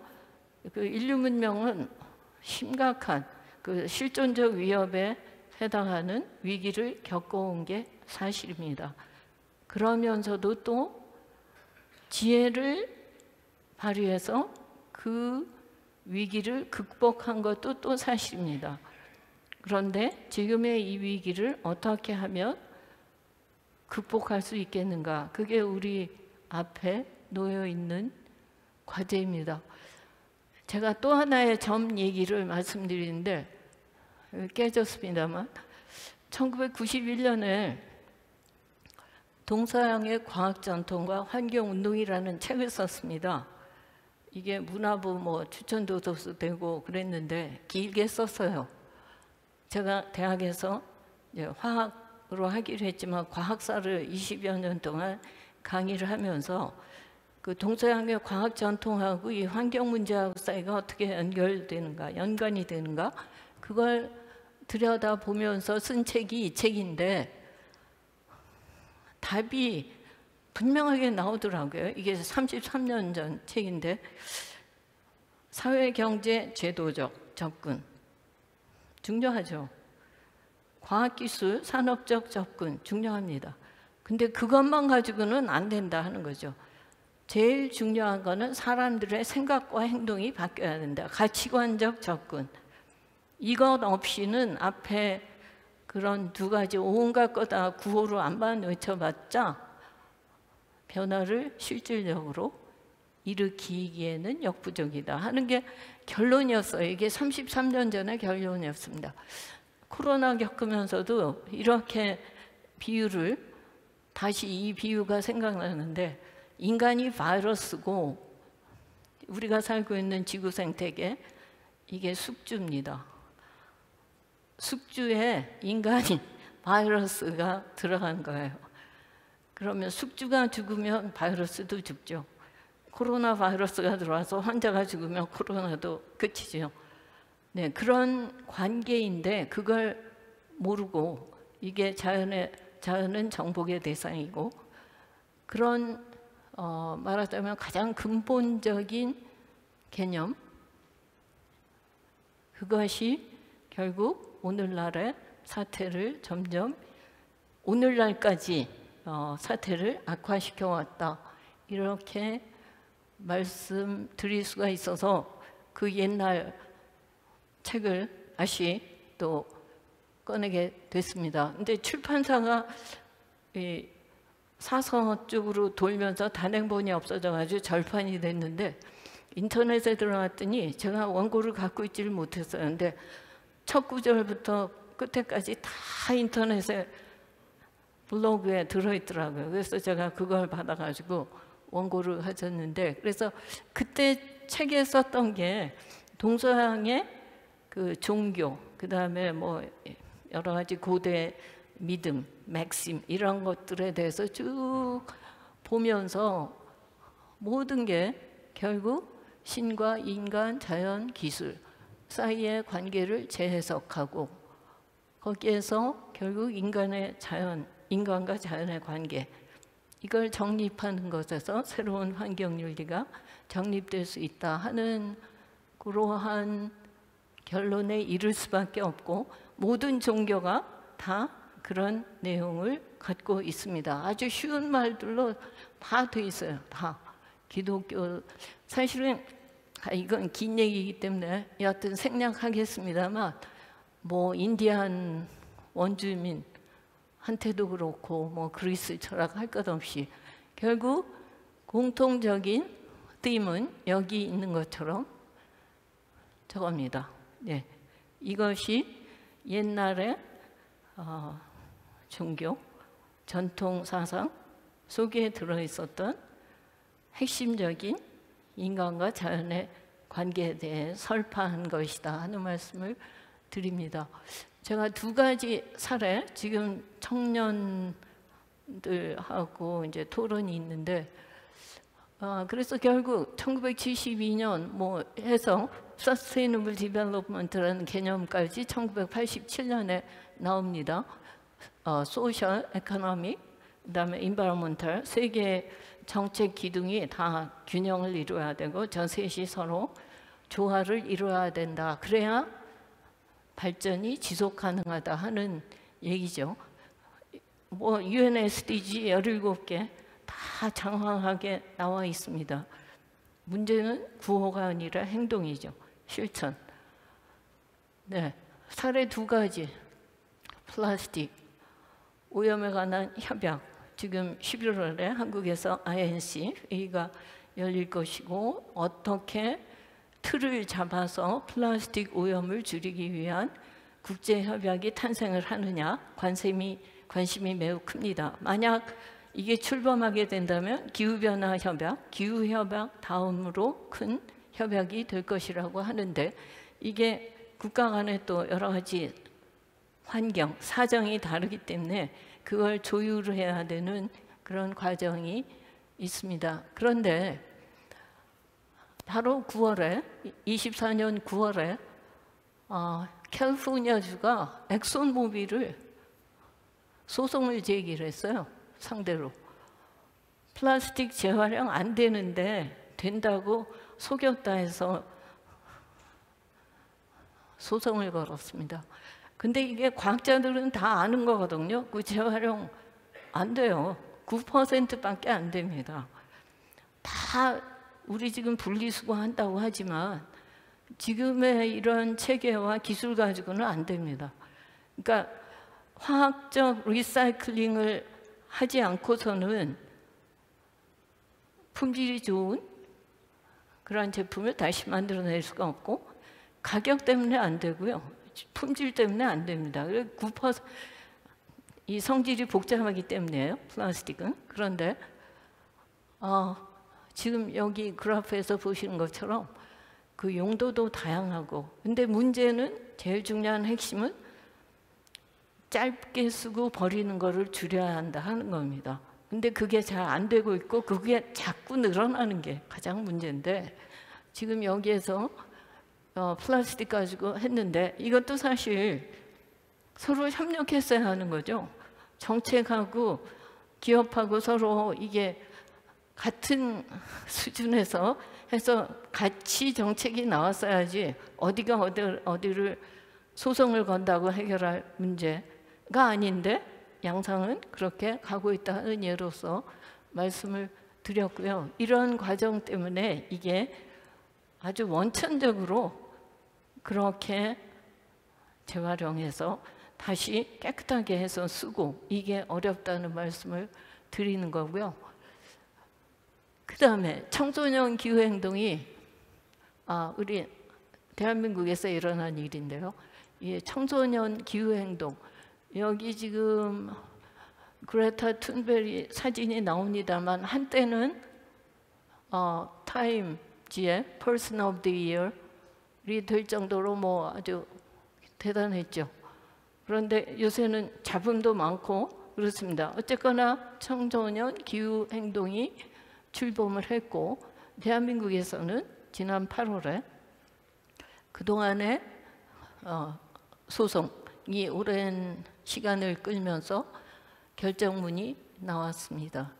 그 인류 문명은 심각한 그 실존적 위협에 해당하는 위기를 겪어온 게 사실입니다. 그러면서도 또 지혜를 발휘해서 그 위기를 극복한 것도 또 사실입니다. 그런데 지금의 이 위기를 어떻게 하면 극복할 수 있겠는가? 그게 우리 앞에 놓여 있는 과제입니다. 제가 또 하나의 점 얘기를 말씀드리는데 깨졌습니다만 1991년에 동서양의 과학 전통과 환경 운동이라는 책을 썼습니다. 이게 문화부 추천도 되고 그랬는데 길게 썼어요. 제가 대학에서 화학으로 하기로 했지만 과학사를 20여 년 동안 강의를 하면서 그 동서양의 과학 전통하고 이 환경 문제하고 사이가 어떻게 연관이 되는가 그걸 들여다보면서 쓴 책이 이 책인데 답이 분명하게 나오더라고요. 이게 33년 전 책인데 사회경제 제도적 접근 중요하죠. 과학기술 산업적 접근 중요합니다. 근데 그것만 가지고는 안 된다 하는 거죠. 제일 중요한 거는 사람들의 생각과 행동이 바뀌어야 된다. 가치관적 접근. 이것 없이는 앞에 그런 두 가지 온갖 거 다 구호로 안만 외쳐봤자 변화를 실질적으로 일으키기에는 역부족이다 하는 게 결론이었어요. 이게 33년 전의 결론이었습니다. 코로나 겪으면서도 이렇게 비유를 다시 이 비유가 생각나는데 인간이 바이러스고 우리가 살고 있는 지구 생태계 이게 숙주입니다. 숙주에 인간이 바이러스가 들어간 거예요. 그러면 숙주가 죽으면 바이러스도 죽죠. 코로나 바이러스가 들어와서 환자가 죽으면 코로나도 끝이죠. 네, 그런 관계인데 그걸 모르고 이게 자연은 정복의 대상이고 그런 말하자면 가장 근본적인 개념 그것이 결국 오늘날의 사태를 점점 오늘날까지 사태를 악화시켜 왔다 이렇게 말씀드릴 수가 있어서 그 옛날 책을 다시 또 꺼내게 됐습니다. 근데 출판사가 사서 쪽으로 돌면서 단행본이 없어져가지고 절판이 됐는데 인터넷에 들어갔더니 제가 원고를 갖고 있지를 못했어요. 근데 첫 구절부터 끝에까지 다 인터넷에 블로그에 들어있더라고요. 그래서 제가 그걸 받아가지고 원고를 가졌는데 그래서 그때 책에 썼던 게 동서양의 그 종교, 그 다음에 뭐 여러 가지 고대 믿음, 맥심 이런 것들에 대해서 쭉 보면서 모든 게 결국 신과 인간, 자연, 기술 사이의 관계를 재해석하고 거기에서 결국 인간과 자연의 관계 이걸 정립하는 것에서 새로운 환경윤리가 정립될 수 있다 하는 그러한 결론에 이를 수밖에 없고 모든 종교가 다 그런 내용을 갖고 있습니다. 아주 쉬운 말들로 다 돼 있어요. 다 기독교 사실은 이건 긴 얘기이기 때문에 여하튼 생략하겠습니다만 뭐 인디안 원주민 한테도 그렇고 뭐 그리스 철학 할 것 없이 결국 공통적인 띠은 여기 있는 것처럼 저겁니다. 네, 이것이 옛날의 종교 전통 사상 속에 들어있었던 핵심적인 인간과 자연의 관계에 대해 설파한 것이다 하는 말씀을 드립니다. 제가 두 가지 사례 지금 청년들하고 이제 토론이 있는데 그래서 결국 1972년 뭐 해서 Sustainable Development라는 개념까지 1987년에 나옵니다. Social, Economic, 그다음에 Environmental 세 개의 정책 기둥이 다 균형을 이루어야 되고 저 셋이 서로 조화를 이루어야 된다. 그래야 발전이 지속 가능하다 하는 얘기죠. 뭐 UN SDG 17개 다 장황하게 나와 있습니다. 문제는 구호가 아니라 행동이죠. 실천. 네, 사례 두 가지. 플라스틱, 오염에 관한 협약. 지금 11월에 한국에서 INC 회의가 열릴 것이고 어떻게 틀을 잡아서 플라스틱 오염을 줄이기 위한 국제협약이 탄생을 하느냐 관심이 매우 큽니다. 만약 이게 출범하게 된다면 기후변화 협약, 기후협약 다음으로 큰 협약이 될 것이라고 하는데 이게 국가 간에 또 여러 가지 환경, 사정이 다르기 때문에 그걸 조율을 해야 되는 그런 과정이 있습니다. 그런데 바로 9월에 24년 9월에 캘리포니아주가 엑손모빌을 소송을 제기를 했어요. 상대로. 플라스틱 재활용 안 되는데 된다고 속였다 해서 소송을 걸었습니다. 근데 이게 과학자들은 다 아는 거거든요. 그 재활용 안 돼요. 9%밖에 안 됩니다. 다 우리 지금 분리수거 한다고 하지만 지금의 이런 체계와 기술 가지고는 안 됩니다. 그러니까 화학적 리사이클링을 하지 않고서는 품질이 좋은 그런 제품을 다시 만들어낼 수가 없고 가격 때문에 안 되고요. 품질 때문에 안 됩니다. 9%, 이 성질이 복잡하기 때문이에요. 플라스틱은. 그런데 지금 여기 그래프에서 보시는 것처럼 그 용도도 다양하고, 근데 문제는 제일 중요한 핵심은 짧게 쓰고 버리는 거를 줄여야 한다 하는 겁니다. 근데 그게 잘 안 되고 있고 그게 자꾸 늘어나는 게 가장 문제인데, 지금 여기에서 플라스틱 가지고 했는데 이것도 사실 서로 협력했어야 하는 거죠. 정책하고 기업하고 서로 이게 같은 수준에서 해서 같이 정책이 나왔어야지 어디가 어디를 소송을 건다고 해결할 문제가 아닌데 양상은 그렇게 가고 있다는 예로서 말씀을 드렸고요. 이런 과정 때문에 이게 아주 원천적으로 그렇게 재활용해서 다시 깨끗하게 해서 쓰고 이게 어렵다는 말씀을 드리는 거고요. 그 다음에 청소년 기후행동이 우리 대한민국에서 일어난 일인데요. 이 청소년 기후행동, 여기 지금 그레타 툰베리 사진이 나옵니다만 한때는 타임지의 Person of the Year이 될 정도로 뭐 아주 대단했죠. 그런데 요새는 잡음도 많고 그렇습니다. 어쨌거나 청소년 기후행동이 출범을 했고, 대한민국에서는 지난 8월에 그동안의 소송이 오랜 시간을 끌면서 결정문이 나왔습니다.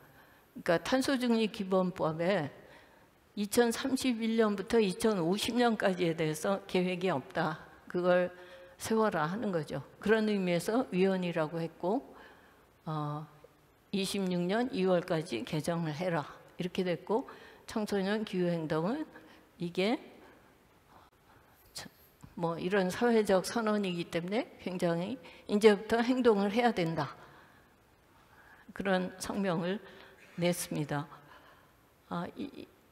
그러니까 탄소중립기본법에 2031년부터 2050년까지에 대해서 계획이 없다. 그걸 세워라 하는 거죠. 그런 의미에서 위헌이라고 했고 26년 2월까지 개정을 해라. 이렇게 됐고, 청소년 기후행동은 이게 뭐 이런 사회적 선언이기 때문에 굉장히 이제부터 행동을 해야 된다. 그런 성명을 냈습니다.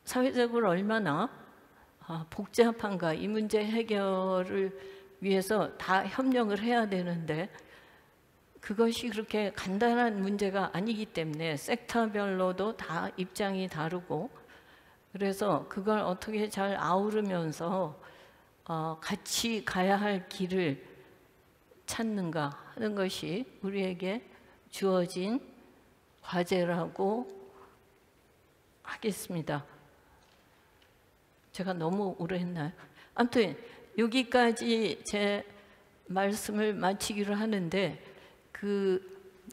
사회적으로 얼마나 복잡한가, 이 문제 해결을 위해서 다 협력을 해야 되는데 그것이 그렇게 간단한 문제가 아니기 때문에 섹터별로도 다 입장이 다르고, 그래서 그걸 어떻게 잘 아우르면서 같이 가야 할 길을 찾는가 하는 것이 우리에게 주어진 과제라고 하겠습니다. 제가 너무 오래 했나요? 아무튼 여기까지 제 말씀을 마치기로 하는데,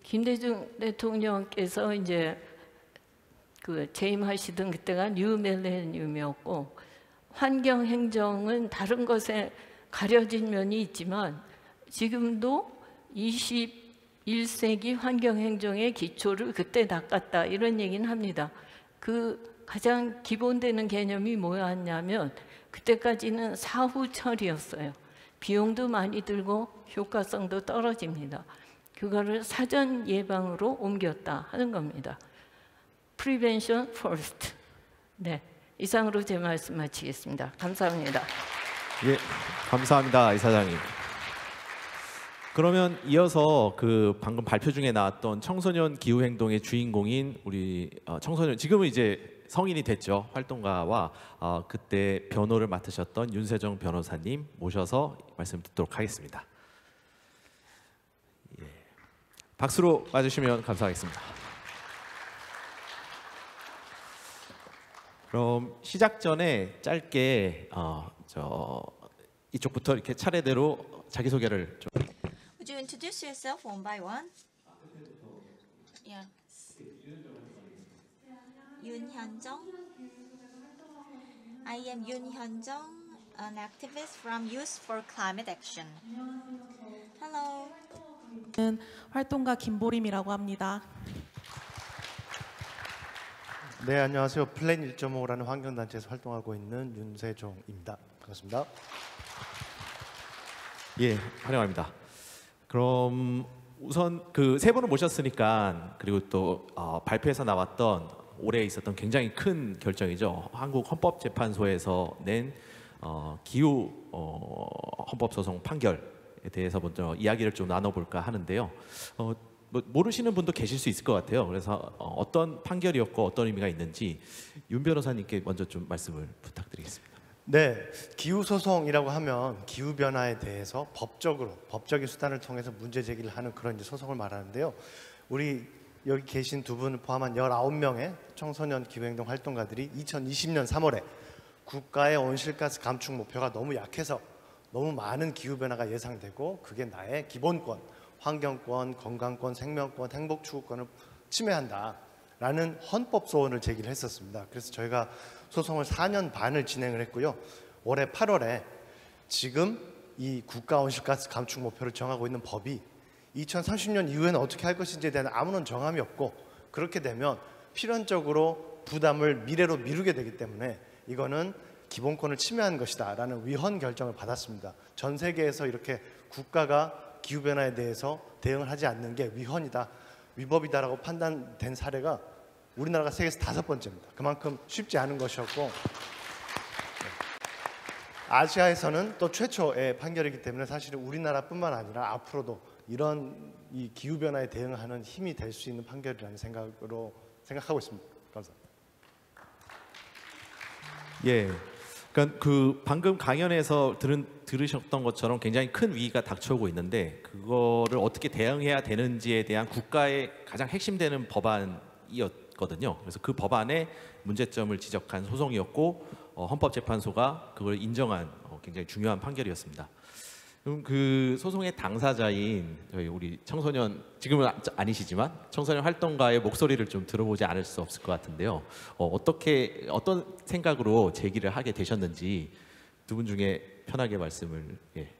김대중 대통령께서 이제 재임하시던 그때가 뉴 밀레니엄이었고, 환경 행정은 다른 것에 가려진 면이 있지만 지금도 21세기 환경 행정의 기초를 그때 닦았다, 이런 얘기는 합니다. 가장 기본되는 개념이 뭐였냐면 그때까지는 사후 처리였어요. 비용도 많이 들고 효과성도 떨어집니다. 그거를 사전 예방으로 옮겼다 하는 겁니다. Prevention first. 네, 이상으로 제 말씀 마치겠습니다. 감사합니다. 예, 감사합니다, 이사장님. 그러면 이어서 방금 발표 중에 나왔던 청소년 기후행동의 주인공인 우리 청소년, 지금은 이제 성인이 됐죠, 활동가와 그때 변호를 맡으셨던 윤세정 변호사님 모셔서 말씀 듣도록 하겠습니다. 예, 박수로 맞으시면 감사하겠습니다. 그럼 시작 전에 짧게 이쪽부터 이렇게 차례대로 자기 소개를 좀. Would you introduce yourself one by one? Yeah. Yoon Hyun-jung. I am Yoon Hyun-jung, an activist from Youth for Climate Action. Hello. 활동가 김보림이라고 합니다. 네, 안녕하세요. 플랜 1.5라는 환경단체에서 활동하고 있는 윤세종입니다. 반갑습니다. 예, 환영합니다. 그럼 우선 그 세 분을 모셨으니까 그리고 또 발표에서 나왔던 올해 있었던 굉장히 큰 결정이죠. 한국 헌법재판소에서 낸 기후 헌법소송 판결에 대해서 먼저 이야기를 좀 나눠볼까 하는데요. 뭐 모르시는 분도 계실 수 있을 것 같아요. 그래서 어떤 판결이었고 어떤 의미가 있는지 윤 변호사님께 먼저 좀 말씀을 부탁드리겠습니다. 네, 기후소송이라고 하면 기후변화에 대해서 법적인 수단을 통해서 문제 제기를 하는 그런 이제 소송을 말하는데요. 우리 여기 계신 두 분 포함한 19명의 청소년 기후행동 활동가들이 2020년 3월에 국가의 온실가스 감축 목표가 너무 약해서 너무 많은 기후변화가 예상되고 그게 나의 기본권, 환경권, 건강권, 생명권, 행복추구권을 침해한다라는 헌법 소원을 제기를 했었습니다. 그래서 저희가 소송을 4년 반을 진행을 했고요. 올해 8월에 지금 이 국가 온실가스 감축 목표를 정하고 있는 법이 2030년 이후에는 어떻게 할 것인지에 대한 아무런 정함이 없고 그렇게 되면 필연적으로 부담을 미래로 미루게 되기 때문에 이거는 기본권을 침해한 것이다 라는 위헌 결정을 받았습니다. 전 세계에서 이렇게 국가가 기후변화에 대해서 대응을 하지 않는 게 위헌이다, 위법이다라고 판단된 사례가 우리나라가 세계에서 5번째입니다. 그만큼 쉽지 않은 것이었고 아시아에서는 또 최초의 판결이기 때문에 사실은 우리나라뿐만 아니라 앞으로도 이런 이 기후변화에 대응하는 힘이 될 수 있는 판결이라는 생각하고 있습니다. 감사합니다. 예, 그러니까 그 방금 강연에서 들으셨던 것처럼 굉장히 큰 위기가 닥쳐오고 있는데 그거를 어떻게 대응해야 되는지에 대한 국가의 가장 핵심되는 법안이었거든요. 그래서 그 법안의 문제점을 지적한 소송이었고 헌법재판소가 그걸 인정한 굉장히 중요한 판결이었습니다. 그럼 그 소송의 당사자인 저희 우리 청소년, 지금은 아니시지만 청소년 활동가의 목소리를 좀 들어보지 않을 수 없을 것 같은데요. 어떤 생각으로 제기를 하게 되셨는지 두 분 중에 편하게 말씀을. 예.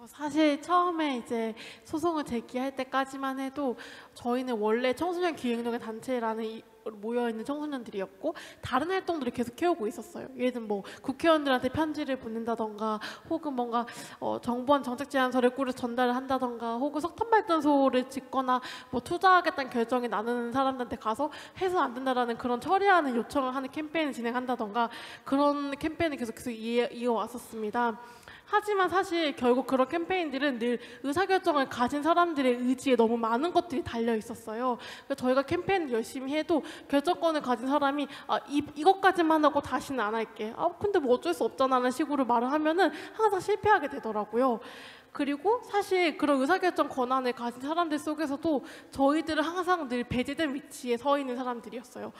사실 처음에 이제 소송을 제기할 때까지만 해도 저희는 원래 청소년 기후행동의 단체라는 모여있는 청소년들이었고 다른 활동들을 계속 해오고 있었어요. 예를 들면 뭐 국회의원들한테 편지를 보낸다던가 혹은 뭔가 정부안 정책 제안서를 꾸려서 전달을 한다던가 혹은 석탄 발전소를 짓거나 뭐 투자하겠다는 결정이 나는 사람들한테 가서 해서 안 된다라는 그런 처리하는 요청을 하는 캠페인을 진행한다던가 그런 캠페인을 계속 이어왔었습니다. 하지만 사실 결국 그런 캠페인들은 늘 의사결정을 가진 사람들의 의지에 너무 많은 것들이 달려 있었어요. 그래서 저희가 캠페인을 열심히 해도 결정권을 가진 사람이 이것까지만 하고 다시는 안 할게. 근데 뭐 어쩔 수 없잖아라는 식으로 말을 하면은 항상 실패하게 되더라고요. 그리고 사실 그런 의사결정 권한을 가진 사람들 속에서도 저희들은 항상 늘 배제된 위치에 서 있는 사람들이었어요.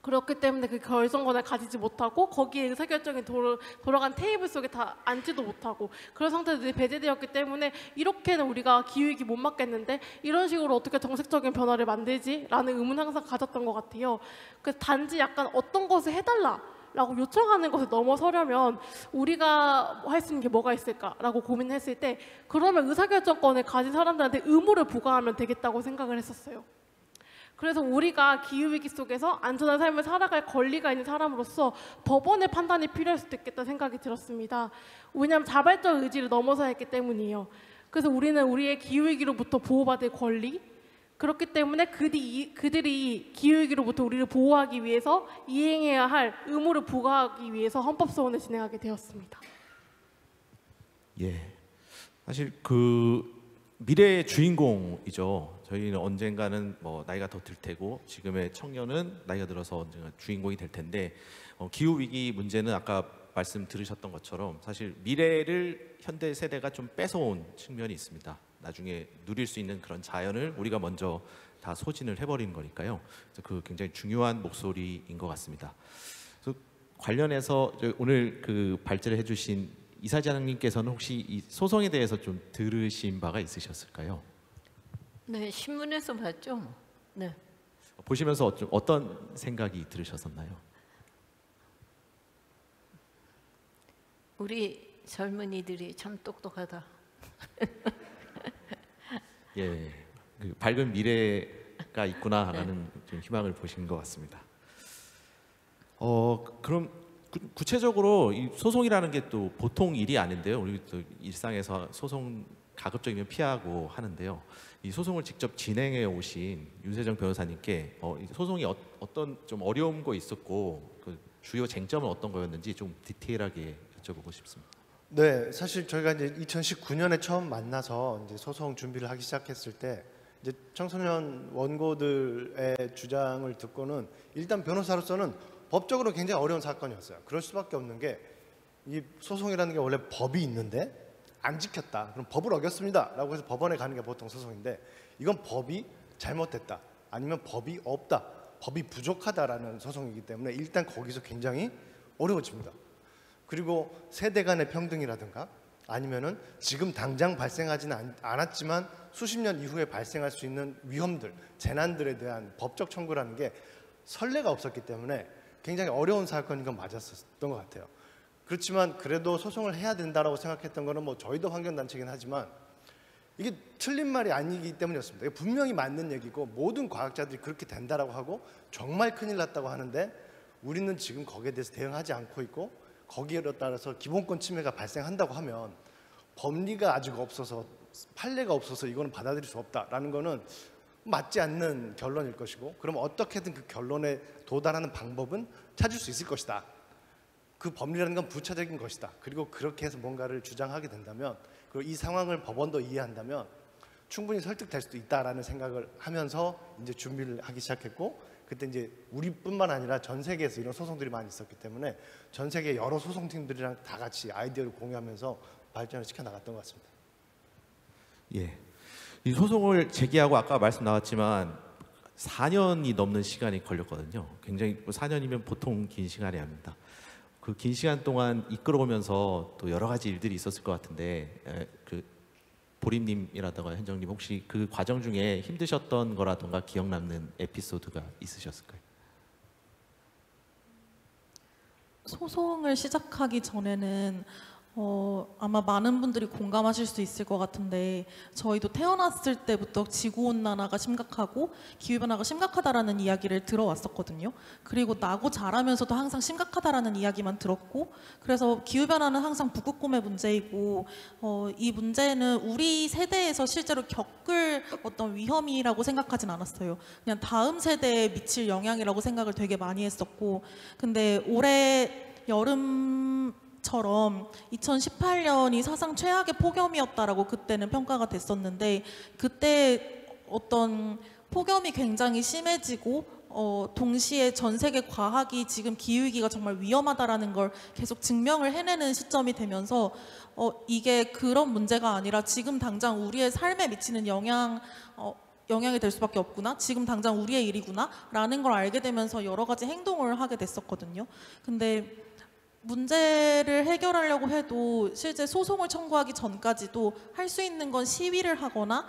그렇기 때문에 그 결정권을 가지지 못하고 거기에 의사결정이 돌아간 테이블 속에 다 앉지도 못하고 그런 상태들이 배제되었기 때문에 이렇게는 우리가 기후위기 못 막겠는데 이런 식으로 어떻게 정책적인 변화를 만들지? 라는 의문 항상 가졌던 것 같아요. 그래서 단지 약간 어떤 것을 해달라 라고 요청하는 것을 넘어서려면 우리가 할 수 있는 게 뭐가 있을까라고 고민했을 때 그러면 의사결정권을 가진 사람들한테 의무를 부과하면 되겠다고 생각을 했었어요. 그래서 우리가 기후위기 속에서 안전한 삶을 살아갈 권리가 있는 사람으로서 법원의 판단이 필요할 수도 있겠다는 생각이 들었습니다. 왜냐하면 자발적 의지를 넘어서야 했기 때문이에요. 그래서 우리는 우리의 기후위기로부터 보호받을 권리, 그렇기 때문에 그들이 기후위기로부터 우리를 보호하기 위해서 이행해야 할 의무를 부과하기 위해서 헌법소원을 진행하게 되었습니다. 예, 사실 그 미래의 주인공이죠. 저희는 언젠가는 뭐 나이가 더 들 테고 지금의 청년은 나이가 들어서 언젠가 주인공이 될 텐데 기후 위기 문제는 아까 말씀 들으셨던 것처럼 사실 미래를 현대 세대가 좀 뺏어온 측면이 있습니다. 나중에 누릴 수 있는 그런 자연을 우리가 먼저 다 소진을 해버리는 거니까요. 그래서 그 굉장히 중요한 목소리인 것 같습니다. 그래서 관련해서 오늘 그 발제를 해주신 이사장님께서는 혹시 이 소송에 대해서 좀 들으신 바가 있으셨을까요? 네, 신문에서 봤죠. 네. 보시면서 어떤 생각이 들으셨었나요? 우리 젊은이들이 참 똑똑하다. 예, 그 밝은 미래가 있구나라는 좀 희망을 보신 것 같습니다. 그럼 구체적으로 이 소송이라는 게 또 보통 일이 아닌데요. 우리 또 일상에서 소송 가급적이면 피하고 하는데요. 이 소송을 직접 진행해 오신 윤세정 변호사님께 이 소송이 어떤 좀 어려운 거 있었고 그 주요 쟁점은 어떤 거였는지 좀 디테일하게 여쭤보고 싶습니다. 네, 사실 저희가 이제 2019년에 처음 만나서 이제 소송 준비를 하기 시작했을 때 이제 청소년 원고들의 주장을 듣고는 일단 변호사로서는 법적으로 굉장히 어려운 사건이었어요. 그럴 수밖에 없는 게 이 소송이라는 게 원래 법이 있는데 안 지켰다. 그럼 법을 어겼습니다라고 해서 법원에 가는 게 보통 소송인데 이건 법이 잘못됐다. 아니면 법이 없다. 법이 부족하다라는 소송이기 때문에 일단 거기서 굉장히 어려워집니다. 그리고 세대 간의 평등이라든가 아니면은 지금 당장 발생하지는 않았지만 수십 년 이후에 발생할 수 있는 위험들, 재난들에 대한 법적 청구라는 게 선례가 없었기 때문에 굉장히 어려운 사건인 건 맞았었던 것 같아요. 그렇지만 그래도 소송을 해야 된다라고 생각했던 거는 뭐 저희도 환경단체긴 하지만 이게 틀린 말이 아니기 때문이었습니다. 이게 분명히 맞는 얘기고 모든 과학자들이 그렇게 된다라고 하고 정말 큰일 났다고 하는데 우리는 지금 거기에 대해서 대응하지 않고 있고 거기에 따라서 기본권 침해가 발생한다고 하면 법리가 아직 없어서 판례가 없어서 이거는 받아들일 수 없다라는 거는 맞지 않는 결론일 것이고 그럼 어떻게든 그 결론에 도달하는 방법은 찾을 수 있을 것이다. 그 법리라는 건 부차적인 것이다. 그리고 그렇게 해서 뭔가를 주장하게 된다면 그리고 이 상황을 법원도 이해한다면 충분히 설득될 수도 있다라는 생각을 하면서 이제 준비를 하기 시작했고 그때 이제 우리뿐만 아니라 전 세계에서 이런 소송들이 많이 있었기 때문에 전 세계 여러 소송팀들이랑 다 같이 아이디어를 공유하면서 발전을 시켜 나갔던 것 같습니다. 예, 이 소송을 제기하고 아까 말씀 나왔지만 4년이 넘는 시간이 걸렸거든요. 굉장히 4년이면 보통 긴 시간이 아닙니다. 그 긴 시간 동안 이끌어오면서 또 여러 가지 일들이 있었을 것 같은데 그 보림님이라든가 현정님 혹시 그 과정 중에 힘드셨던 거라든가 기억 남는 에피소드가 있으셨을까요? 소송을 시작하기 전에는 아마 많은 분들이 공감하실 수 있을 것 같은데 저희도 태어났을 때부터 지구온난화가 심각하고 기후변화가 심각하다라는 이야기를 들어왔었거든요. 그리고 나고 자라면서도 항상 심각하다라는 이야기만 들었고 그래서 기후변화는 항상 북극곰의 문제이고 이 문제는 우리 세대에서 실제로 겪을 어떤 위험이라고 생각하진 않았어요. 그냥 다음 세대에 미칠 영향이라고 생각을 되게 많이 했었고 근데 올해 여름처럼 2018년이 사상 최악의 폭염이었다라고 그때는 평가가 됐었는데 그때 어떤 폭염이 굉장히 심해지고 동시에 전 세계 과학이 지금 기후위기가 정말 위험하다라는 걸 계속 증명을 해내는 시점이 되면서 이게 그런 문제가 아니라 지금 당장 우리의 삶에 미치는 영향이 될 수밖에 없구나. 지금 당장 우리의 일이구나 라는 걸 알게 되면서 여러 가지 행동을 하게 됐었거든요. 근데 문제를 해결하려고 해도 실제 소송을 청구하기 전까지도 할 수 있는 건 시위를 하거나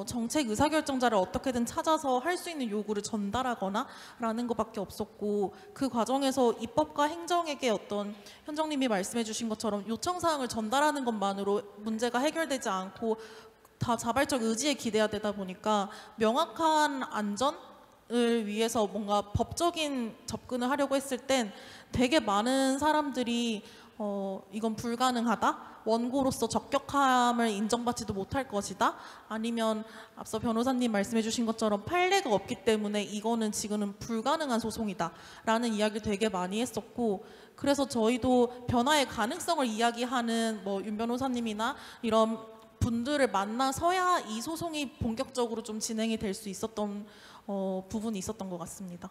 정책 의사결정자를 어떻게든 찾아서 할 수 있는 요구를 전달하거나 라는 것밖에 없었고 그 과정에서 입법과 행정에게 어떤 현정님이 말씀해 주신 것처럼 요청사항을 전달하는 것만으로 문제가 해결되지 않고 다 자발적 의지에 기대야 되다 보니까 명확한 안전을 위해서 뭔가 법적인 접근을 하려고 했을 땐 되게 많은 사람들이 이건 불가능하다, 원고로서 적격함을 인정받지도 못할 것이다, 아니면 앞서 변호사님 말씀해 주신 것처럼 판례가 없기 때문에 이거는 지금은 불가능한 소송이다 라는 이야기를 되게 많이 했었고 그래서 저희도 변화의 가능성을 이야기하는 윤 변호사님이나 이런 분들을 만나서야 이 소송이 본격적으로 좀 진행이 될 수 있었던 부분이 있었던 것 같습니다.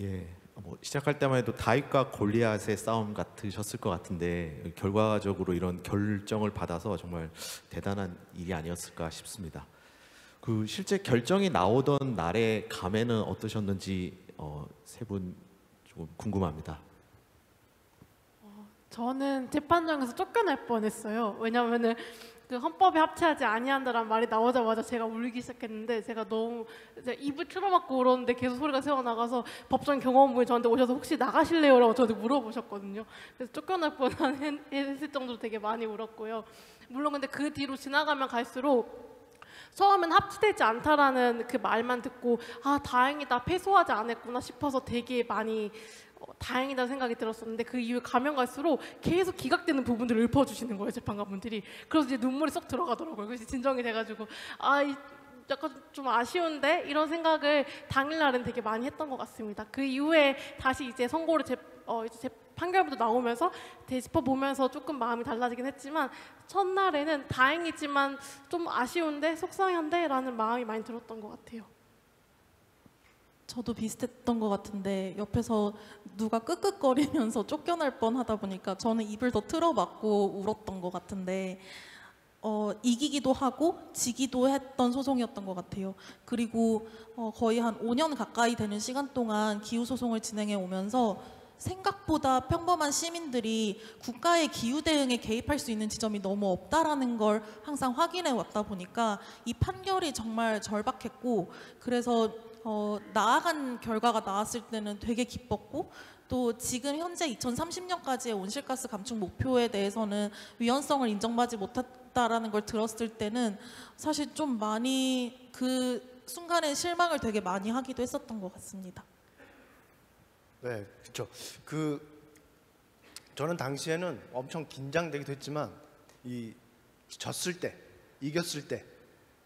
예, 시작할 때만 해도 다윗과 골리앗의 싸움 같으셨을 것 같은데 결과적으로 이런 결정을 받아서 정말 대단한 일이 아니었을까 싶습니다. 그 실제 결정이 나오던 날의 감회는 어떠셨는지 세 분 조금 궁금합니다. 저는 재판장에서 쫓겨날 뻔했어요. 왜냐하면은 그 헌법에 합치하지 아니한다라는 말이 나오자마자 제가 울기 시작했는데 제가 너무 입을 틀어막고 울었는데 계속 소리가 새어나가서 법정 경호원분이 저한테 오셔서 혹시 나가실래요라고 저한테 물어보셨거든요. 그래서 쫓겨날 뻔했을 정도로 되게 많이 울었고요. 물론 근데 그 뒤로 지나가면 갈수록 처음엔 합치되지 않다라는 그 말만 듣고 아 다행이다 패소하지 않았구나 싶어서 되게 많이 다행이다는 생각이 들었었는데 그 이후에 가면 갈수록 계속 기각되는 부분들을 읊어주시는 거예요 재판관분들이. 그래서 이제 눈물이 쏙 들어가더라고요. 그래서 진정이 돼가지고 약간 좀 아쉬운데 이런 생각을 당일날은 되게 많이 했던 것 같습니다. 그 이후에 다시 이제 선고를 이제 판결부도 나오면서 되짚어 보면서 조금 마음이 달라지긴 했지만 첫날에는 다행이지만 좀 아쉬운데 속상한데 라는 마음이 많이 들었던 것 같아요. 저도 비슷했던 것 같은데 옆에서 누가 끄끄거리면서 쫓겨날 뻔하다 보니까 저는 입을 더 틀어막고 울었던 것 같은데 이기기도 하고 지기도 했던 소송이었던 것 같아요. 그리고 거의 한 5년 가까이 되는 시간 동안 기후소송을 진행해 오면서 생각보다 평범한 시민들이 국가의 기후 대응에 개입할 수 있는 지점이 너무 없다라는 걸 항상 확인해 왔다 보니까 이 판결이 정말 절박했고 그래서 나아간 결과가 나왔을 때는 되게 기뻤고 또 지금 현재 2030년까지의 온실가스 감축 목표에 대해서는 위헌성을 인정받지 못했다라는 걸 들었을 때는 사실 좀 많이 그 순간에 실망을 되게 많이 하기도 했었던 것 같습니다. 네, 그렇죠. 저는 당시에는 엄청 긴장되기도 했지만 졌을 때, 이겼을 때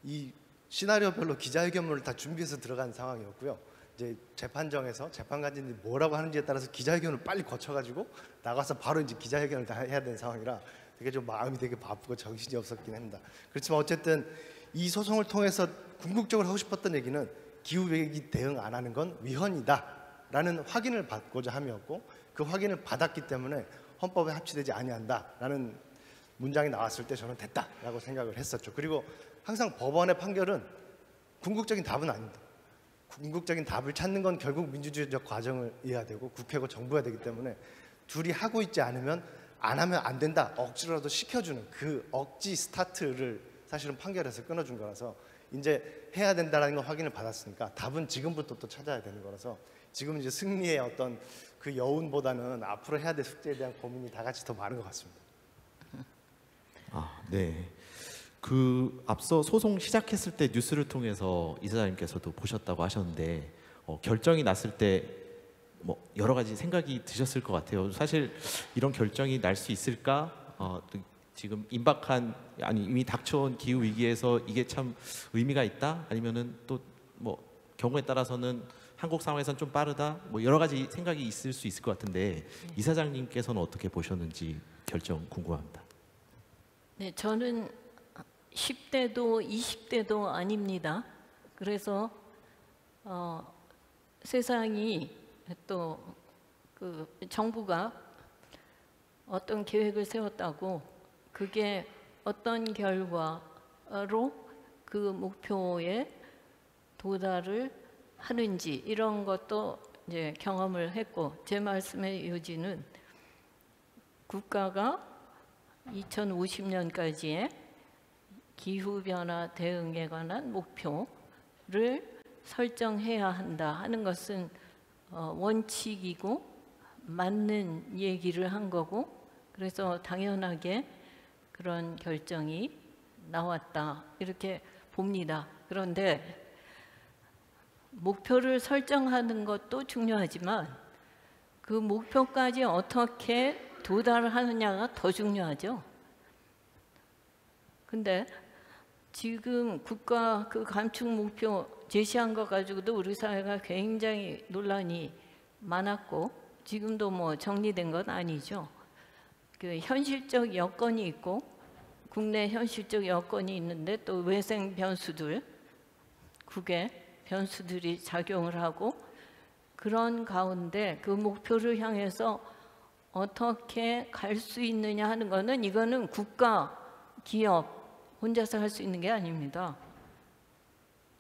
이 시나리오별로 기자회견문을 다 준비해서 들어간 상황이었고요. 이제 재판정에서 재판관들이 뭐라고 하는지에 따라서 기자회견을 빨리 거쳐가지고 나가서 바로 이제 기자회견을 다 해야 되는 상황이라 되게 좀 마음이 되게 바쁘고 정신이 없었긴 합니다. 그렇지만 어쨌든 이 소송을 통해서 궁극적으로 하고 싶었던 얘기는 기후위기 대응 안 하는 건 위헌이다라는 확인을 받고자 함이었고 그 확인을 받았기 때문에 헌법에 합치되지 아니한다라는 문장이 나왔을 때 저는 됐다라고 생각을 했었죠. 그리고 항상 법원의 판결은 궁극적인 답은 아닙니다. 궁극적인 답을 찾는 건 결국 민주주의적 과정을 이해해야 되고 국회고 정부가 되기 때문에 둘이 하고 있지 않으면 안 하면 안 된다 억지로라도 시켜주는 그 억지 스타트를 사실은 판결에서 끊어준 거라서 이제 해야 된다는 걸 확인을 받았으니까 답은 지금부터 또 찾아야 되는 거라서 지금 이제 승리의 어떤 그 여운보다는 앞으로 해야 될 숙제에 대한 고민이 다 같이 더 많은 것 같습니다. 네. 앞서 소송 시작했을 때 뉴스를 통해서 이사장님께서도 보셨다고 하셨는데 결정이 났을 때 뭐 여러 가지 생각이 드셨을 것 같아요. 사실 이런 결정이 날 수 있을까? 지금 이미 닥쳐온 기후 위기에서 이게 참 의미가 있다? 아니면은 또 뭐 경우에 따라서는 한국 상황에서는 좀 빠르다? 뭐 여러 가지 생각이 있을 수 있을 것 같은데 이사장님께서는 어떻게 보셨는지 결정 궁금합니다. 네, 저는 10대도 20대도 아닙니다. 그래서 세상이 또 그 정부가 어떤 계획을 세웠다고 그게 어떤 결과로 그 목표에 도달을 하는지 이런 것도 이제 경험을 했고 제 말씀의 요지는 국가가 2050년까지의 기후변화 대응에 관한 목표를 설정해야 한다 하는 것은 원칙이고 맞는 얘기를 한 거고 그래서 당연하게 그런 결정이 나왔다 이렇게 봅니다. 그런데 목표를 설정하는 것도 중요하지만 그 목표까지 어떻게 도달하느냐가 더 중요하죠. 근데 지금 국가 그 감축 목표 제시한 것 가지고도 우리 사회가 굉장히 논란이 많았고 지금도 뭐 정리된 건 아니죠. 그 현실적 여건이 있고 국내 현실적 여건이 있는데 또 외생 변수들, 국외 변수들이 작용을 하고 그런 가운데 그 목표를 향해서 어떻게 갈 수 있느냐 하는 거는 이거는 국가, 기업 혼자서 할 수 있는 게 아닙니다.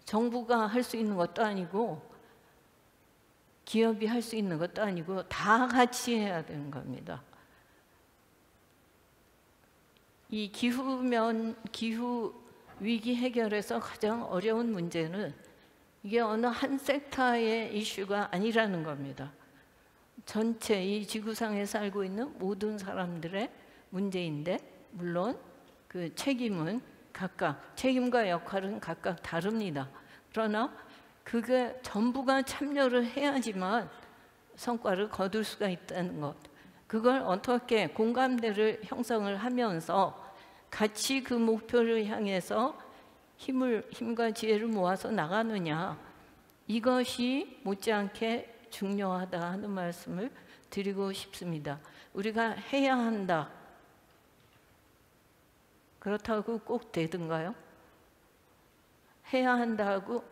정부가 할 수 있는 것도 아니고 기업이 할 수 있는 것도 아니고 다 같이 해야 되는 겁니다. 이 기후 위기 해결에서 가장 어려운 문제는 이게 어느 한 섹터의 이슈가 아니라는 겁니다. 전체 이 지구상에 살고 있는 모든 사람들의 문제인데, 물론 그 책임은 각각, 책임과 역할은 각각 다릅니다. 그러나 그게 전부가 참여를 해야지만 성과를 거둘 수가 있다는 것, 그걸 어떻게 공감대를 형성을 하면서 같이 그 목표를 향해서 힘과 지혜를 모아서 나가느냐, 이것이 못지않게 중요하다 하는 말씀을 드리고 싶습니다. 우리가 해야 한다, 그렇다고 꼭 되든가요? 해야 한다고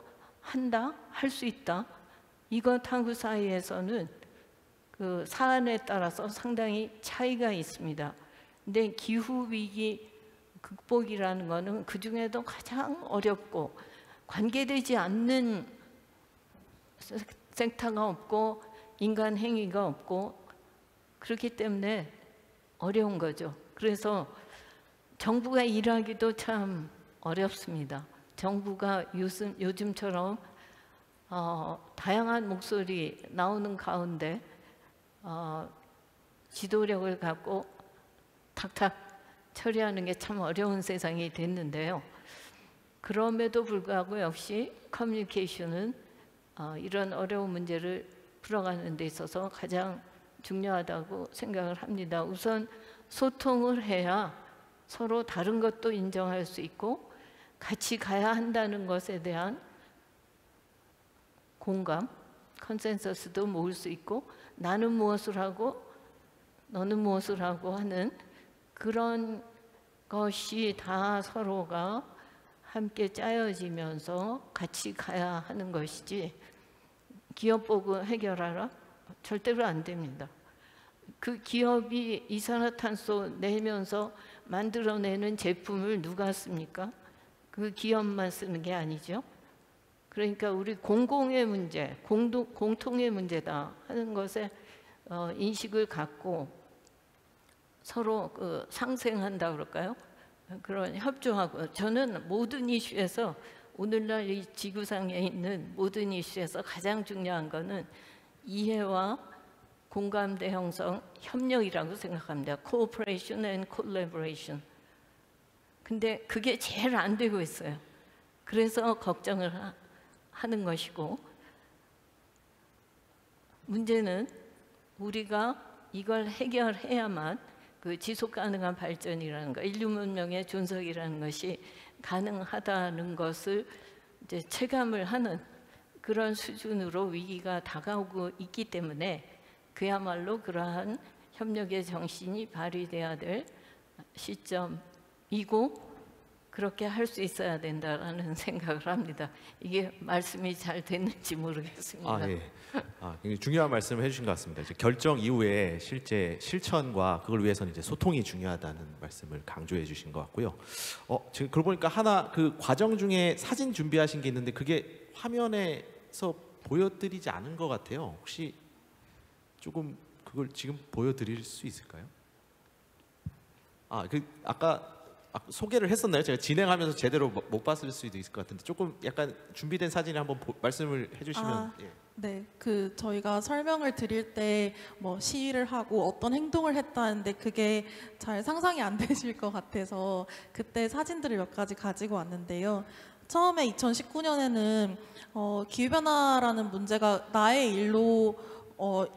한다? 할 수 있다? 이것하고 사이에서는 그 사안에 따라서 상당히 차이가 있습니다. 근데 기후위기 극복이라는 거는 그 중에도 가장 어렵고 관계되지 않는 섹터가 없고 인간 행위가 없고 그렇기 때문에 어려운 거죠. 그래서 정부가 일하기도 참 어렵습니다. 정부가 요즘처럼 다양한 목소리 나오는 가운데 지도력을 갖고 탁탁 처리하는 게 참 어려운 세상이 됐는데요. 그럼에도 불구하고 역시 커뮤니케이션은 이런 어려운 문제를 풀어가는 데 있어서 가장 중요하다고 생각을 합니다. 우선 소통을 해야 서로 다른 것도 인정할 수 있고 같이 가야 한다는 것에 대한 공감, 컨센서스도 모을 수 있고 나는 무엇을 하고 너는 무엇을 하고 하는 그런 것이 다 서로가 함께 짜여지면서 같이 가야 하는 것이지 기업 보고 해결하라? 절대로 안 됩니다. 그 기업이 이산화탄소 내면서 만들어내는 제품을 누가 씁니까? 그 기업만 쓰는 게 아니죠. 그러니까 우리 공공의 문제, 공통의 문제다 하는 것에 인식을 갖고 서로 상생한다 그럴까요? 그런 협조하고, 저는 모든 이슈에서 오늘날 이 지구상에 있는 모든 이슈에서 가장 중요한 거는 이해와 공감대 형성, 협력이라고 생각합니다. Cooperation and collaboration. 근데 그게 제일 안 되고 있어요. 그래서 걱정을 하는 것이고, 문제는 우리가 이걸 해결해야만 그 지속 가능한 발전이라는 것, 인류 문명의 존속이라는 것이 가능하다는 것을 이제 체감을 하는 그런 수준으로 위기가 다가오고 있기 때문에 그야말로 그러한 협력의 정신이 발휘돼야 될 시점이고 그렇게 할 수 있어야 된다라는 생각을 합니다. 이게 말씀이 잘 됐는지 모르겠습니다. 예. 굉장히 중요한 말씀을 해주신 것 같습니다. 이제 결정 이후에 실제 실천과 그걸 위해서는 이제 소통이 중요하다는 말씀을 강조해 주신 것 같고요. 지금 그러고 보니까 하나 그 과정 중에 사진 준비하신 게 있는데 그게 화면에서 보여드리지 않은 것 같아요. 혹시 조금 그걸 지금 보여드릴 수 있을까요? 아까 소개를 했었나요? 제가 진행하면서 제대로 못 봤을 수도 있을 것 같은데 조금 약간 준비된 사진을 한번 말씀을 해주시면. 예. 네, 저희가 설명을 드릴 때 뭐 시위를 하고 어떤 행동을 했다는데 그게 잘 상상이 안 되실 것 같아서 그때 사진들을 몇 가지 가지고 왔는데요. 처음에 2019년에는 기후변화라는 문제가 나의 일로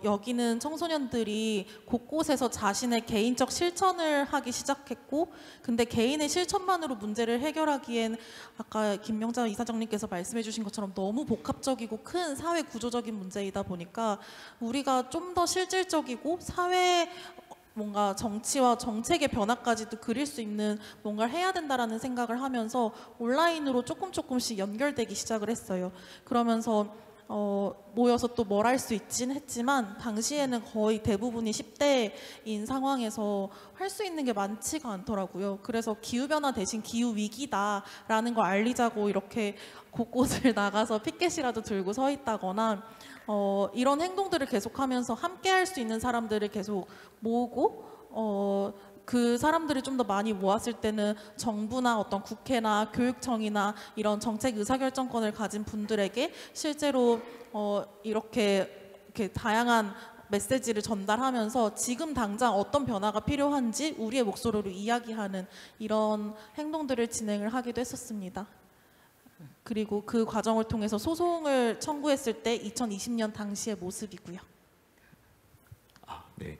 여기는 청소년들이 곳곳에서 자신의 개인적 실천을 하기 시작했고, 근데 개인의 실천만으로 문제를 해결하기엔 아까 김명자 이사장님께서 말씀해 주신 것처럼 너무 복합적이고 큰 사회 구조적인 문제이다 보니까 우리가 좀 더 실질적이고 사회 뭔가 정치와 정책의 변화까지도 그릴 수 있는 뭔가를 해야 된다라는 생각을 하면서 온라인으로 조금씩 연결되기 시작을 했어요. 그러면서 모여서 또 뭘 할 수 있긴 했지만 당시에는 거의 대부분이 10대인 상황에서 할 수 있는 게 많지가 않더라고요. 그래서 기후변화 대신 기후위기다라는 걸 알리자고 이렇게 곳곳을 나가서 피켓이라도 들고 서 있다거나 이런 행동들을 계속하면서 함께 할 수 있는 사람들을 계속 모으고 그 사람들이 좀 더 많이 모았을 때는 정부나 어떤 국회나 교육청이나 이런 정책 의사결정권을 가진 분들에게 실제로 이렇게 다양한 메시지를 전달하면서 지금 당장 어떤 변화가 필요한지 우리의 목소리로 이야기하는 이런 행동들을 진행을 하기도 했었습니다. 그리고 그 과정을 통해서 소송을 청구했을 때 2020년 당시의 모습이고요. 네.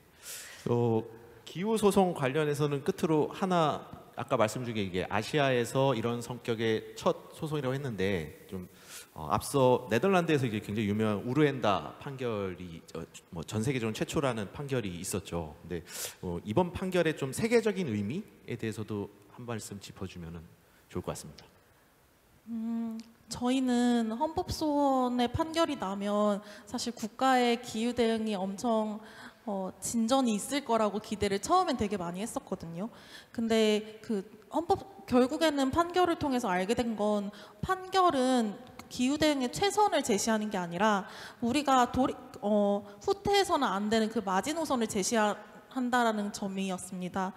기후 소송 관련해서는 끝으로 하나 아까 말씀 중에 이게 아시아에서 이런 성격의 첫 소송이라고 했는데 좀 앞서 네덜란드에서 이게 굉장히 유명한 우르엔다 판결이 뭐 전 세계적으로 최초라는 판결이 있었죠. 근데 이번 판결의 좀 세계적인 의미에 대해서도 한 말씀 짚어주면 좋을 것 같습니다. 저희는 헌법소원의 판결이 나면 사실 국가의 기후 대응이 엄청 진전이 있을 거라고 기대를 처음엔 되게 많이 했었거든요. 근데 결국에는 판결을 통해서 알게 된 건 판결은 기후 대응의 최선을 제시하는 게 아니라 우리가 후퇴해서는 안 되는 그 마지노선을 제시한다라는 점이었습니다.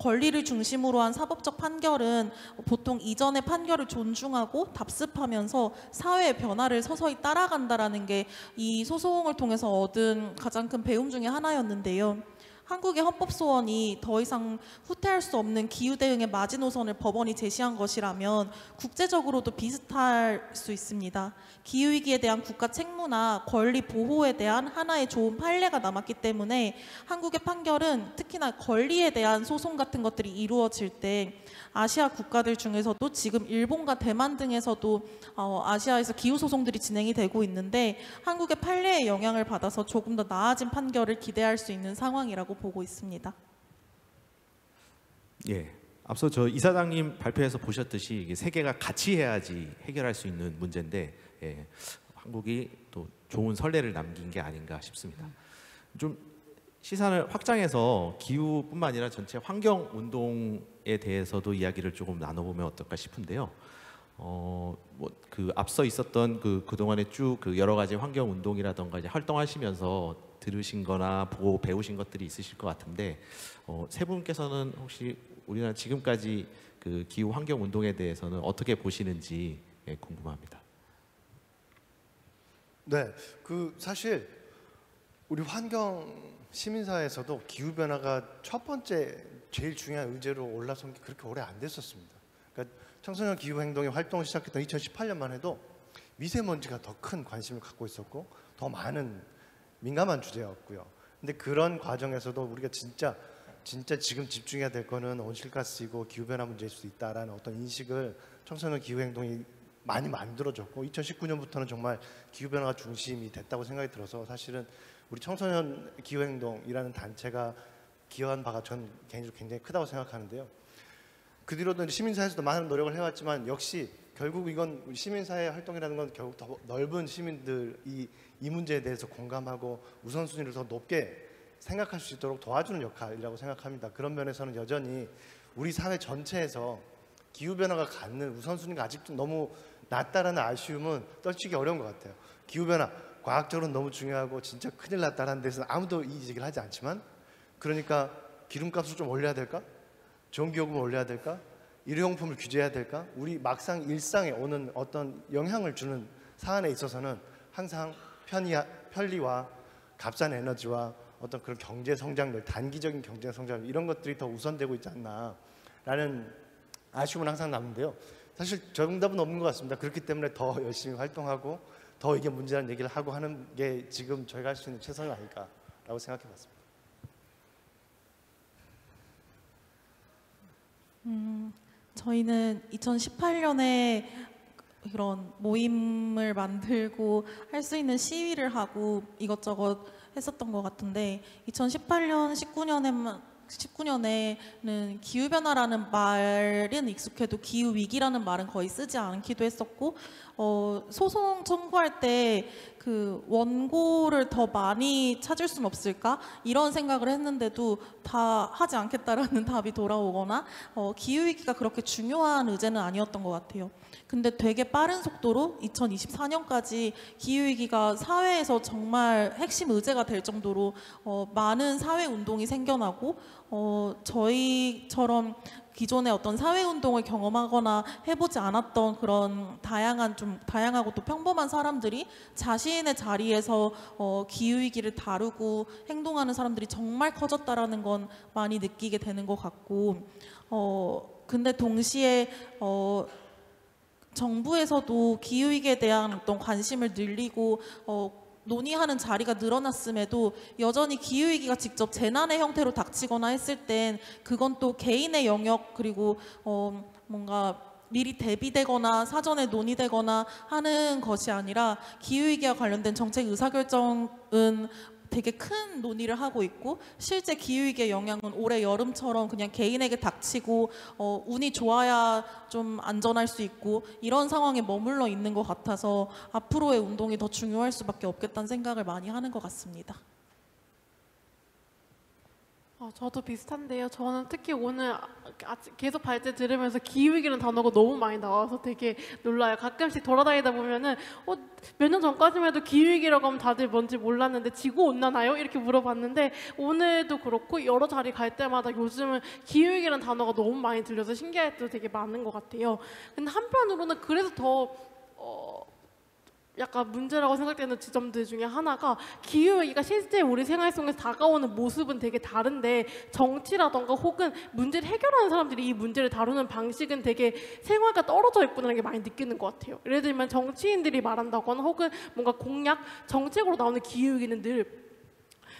권리를 중심으로 한 사법적 판결은 보통 이전의 판결을 존중하고 답습하면서 사회의 변화를 서서히 따라간다라는 게 이 소송을 통해서 얻은 가장 큰 배움 중에 하나였는데요. 한국의 헌법소원이 더 이상 후퇴할 수 없는 기후 대응의 마지노선을 법원이 제시한 것이라면 국제적으로도 비슷할 수 있습니다. 기후위기에 대한 국가 책무나 권리 보호에 대한 하나의 좋은 판례가 남았기 때문에 한국의 판결은 특히나 권리에 대한 소송 같은 것들이 이루어질 때 아시아 국가들 중에서도 지금 일본과 대만 등에서도 아시아에서 기후 소송들이 진행이 되고 있는데 한국의 판례의 영향을 받아서 조금 더 나아진 판결을 기대할 수 있는 상황이라고 보고 있습니다. 예, 앞서 저 이사장님 발표에서 보셨듯이 이게 세계가 같이 해야지 해결할 수 있는 문제인데 한국이 또 좋은 선례를 남긴 게 아닌가 싶습니다. 좀 시선을 확장해서 기후뿐만 아니라 전체 환경 운동에 대해서도 이야기를 조금 나눠보면 어떨까 싶은데요. 앞서 있었던 그동안에 쭉 여러 가지 환경 운동이라던가 이제 활동하시면서 들으신거나 보고 배우신 것들이 있으실 것 같은데 세 분께서는 혹시 우리나라 지금까지 그 기후 환경 운동에 대해서는 어떻게 보시는지 궁금합니다. 네, 사실 우리 환경 시민사회에서도 기후 변화가 첫 번째 제일 중요한 의제로 올라선 게 그렇게 오래 안 됐었습니다. 그러니까 청소년 기후 행동의 활동을 시작했던 2018년만 해도 미세먼지가 더 큰 관심을 갖고 있었고 더 많은 민감한 주제였고요. 근데 그런 과정에서도 우리가 진짜 지금 집중해야 될 거는 온실가스이고 기후 변화 문제일 수 있다라는 어떤 인식을 청소년 기후 행동이 많이 만들어졌고 2019년부터는 정말 기후 변화가 중심이 됐다고 생각이 들어서 사실은 우리 청소년 기후행동이라는 단체가 기여한 바가 전 개인적으로 굉장히 크다고 생각하는데요. 그 뒤로도 시민사회에서도 많은 노력을 해왔지만 역시 결국 이건 시민사회 활동이라는 건 결국 더 넓은 시민들이 이 문제에 대해서 공감하고 우선순위를 더 높게 생각할 수 있도록 도와주는 역할이라고 생각합니다. 그런 면에서는 여전히 우리 사회 전체에서 기후변화가 갖는 우선순위가 아직도 너무 낮다라는 아쉬움은 떨치기 어려운 것 같아요. 기후변화 과학적으로는 너무 중요하고 진짜 큰일 났다라는 데서는 아무도 이 얘기를 하지 않지만 그러니까 기름값을 좀 올려야 될까? 전기요금을 올려야 될까? 일회용품을 규제해야 될까? 우리 막상 일상에 오는 어떤 영향을 주는 사안에 있어서는 항상 편리와 값싼 에너지와 어떤 그런 경제 성장률, 단기적인 경제 성장률 이런 것들이 더 우선되고 있지 않나라는 아쉬움은 항상 남는데요. 사실 정답은 없는 것 같습니다. 그렇기 때문에 더 열심히 활동하고 더 이게 문제라는 얘기를 하고 하는 게 지금 저희가 할 수 있는 최선이 아닐까라고 생각해봤습니다. 저희는 2018년에 이런 모임을 만들고 할 수 있는 시위를 하고 이것저것 했었던 것 같은데 2018년, 2019년에는 기후변화라는 말은 익숙해도 기후위기라는 말은 거의 쓰지 않기도 했었고 소송 청구할 때 그 원고를 더 많이 찾을 순 없을까? 이런 생각을 했는데도 다 하지 않겠다라는 답이 돌아오거나 기후위기가 그렇게 중요한 의제는 아니었던 것 같아요. 근데 되게 빠른 속도로 2024년까지 기후위기가 사회에서 정말 핵심 의제가 될 정도로 많은 사회운동이 생겨나고 저희처럼 기존의 어떤 사회운동을 경험하거나 해보지 않았던 그런 다양하고 또 평범한 사람들이 자신의 자리에서 기후위기를 다루고 행동하는 사람들이 정말 커졌다라는 건 많이 느끼게 되는 것 같고 근데 동시에 정부에서도 기후위기에 대한 어떤 관심을 늘리고 논의하는 자리가 늘어났음에도 여전히 기후위기가 직접 재난의 형태로 닥치거나 했을 땐 그건 또 개인의 영역 그리고 뭔가 미리 대비되거나 사전에 논의되거나 하는 것이 아니라 기후위기와 관련된 정책 의사결정은 되게 큰 논의를 하고 있고 실제 기후위기의 영향은 올해 여름처럼 그냥 개인에게 닥치고 운이 좋아야 좀 안전할 수 있고 이런 상황에 머물러 있는 것 같아서 앞으로의 운동이 더 중요할 수밖에 없겠다는 생각을 많이 하는 것 같습니다. 저도 비슷한데요. 저는 특히 오늘 계속 발제 들으면서 기후위기라는 단어가 너무 많이 나와서 되게 놀라요. 가끔씩 돌아다니다 보면은 몇 년 전까지만 해도 기후위기라고 하면 다들 뭔지 몰랐는데 지구온난화요? 이렇게 물어봤는데 오늘도 그렇고 여러 자리 갈 때마다 요즘은 기후위기라는 단어가 너무 많이 들려서 신기할 때도 되게 많은 것 같아요. 근데 한편으로는 그래서 더 약간 문제라고 생각되는 지점들 중에 하나가 기후위기가 실제 우리 생활 속에서 다가오는 모습은 되게 다른데 정치라던가 혹은 문제를 해결하는 사람들이 이 문제를 다루는 방식은 되게 생활과 떨어져 있구나라는 게 많이 느끼는 것 같아요. 예를 들면 정치인들이 말한다거나 혹은 뭔가 공약, 정책으로 나오는 기후위기는 늘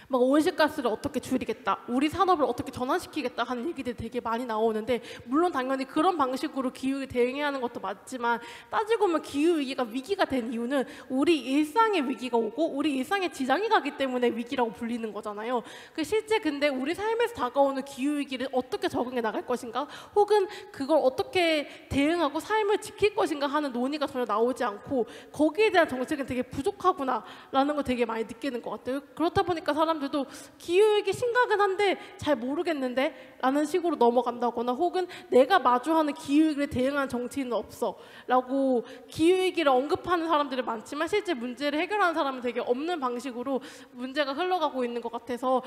막 온실가스를 어떻게 줄이겠다, 우리 산업을 어떻게 전환시키겠다 하는 얘기들이 되게 많이 나오는데 물론 당연히 그런 방식으로 기후위기에 대응해야 하는 것도 맞지만 따지고 보면 기후위기가 위기가 된 이유는 우리 일상에 위기가 오고 우리 일상에 지장이 가기 때문에 위기라고 불리는 거잖아요. 실제 근데 우리 삶에서 다가오는 기후위기를 어떻게 적응해 나갈 것인가 혹은 그걸 어떻게 대응하고 삶을 지킬 것인가 하는 논의가 전혀 나오지 않고 거기에 대한 정책은 되게 부족하구나라는 걸 되게 많이 느끼는 것 같아요. 그렇다 보니까 사람들도 기후위기 심각은 한데 잘 모르겠는데 라는 식으로 넘어간다거나 혹은 내가 마주하는 기후위기에 대응하는 정치인은 없어 라고 기후위기를 언급하는 사람들이 많지만 실제 문제를 해결하는 사람은 되게 없는 방식으로 문제가 흘러가고 있는 것 같아서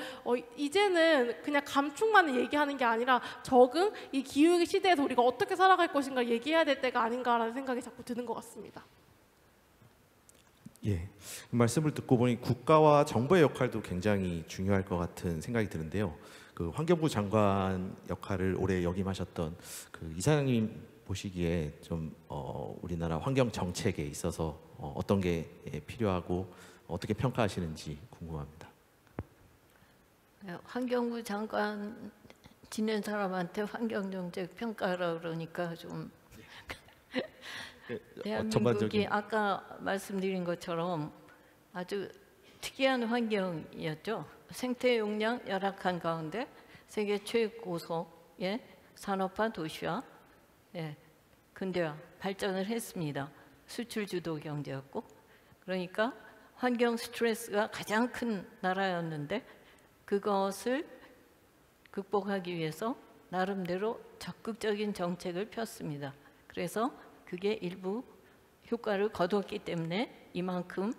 이제는 그냥 감축만 얘기하는 게 아니라 적응, 이 기후위기 시대에서 우리가 어떻게 살아갈 것인가 얘기해야 될 때가 아닌가라는 생각이 자꾸 드는 것 같습니다. 예, 말씀을 듣고 보니 국가와 정부의 역할도 굉장히 중요할 것 같은 생각이 드는데요. 그 환경부 장관 역할을 오래 역임하셨던 그 이사장님 보시기에 좀 우리나라 환경 정책에 있어서 어떤 게 필요하고 어떻게 평가하시는지 궁금합니다. 환경부 장관 지낸 사람한테 환경정책 평가하라 그러니까 좀 대한민국이 아까 말씀드린 것처럼 아주 특이한 환경이었죠. 생태 용량 열악한 가운데 세계 최고속의 산업화 도시화, 근대화 발전을 했습니다. 수출 주도 경제였고 그러니까 환경 스트레스가 가장 큰 나라였는데 그것을 극복하기 위해서 나름대로 적극적인 정책을 폈습니다. 그래서 그게 일부 효과를 거두었기 때문에 이만큼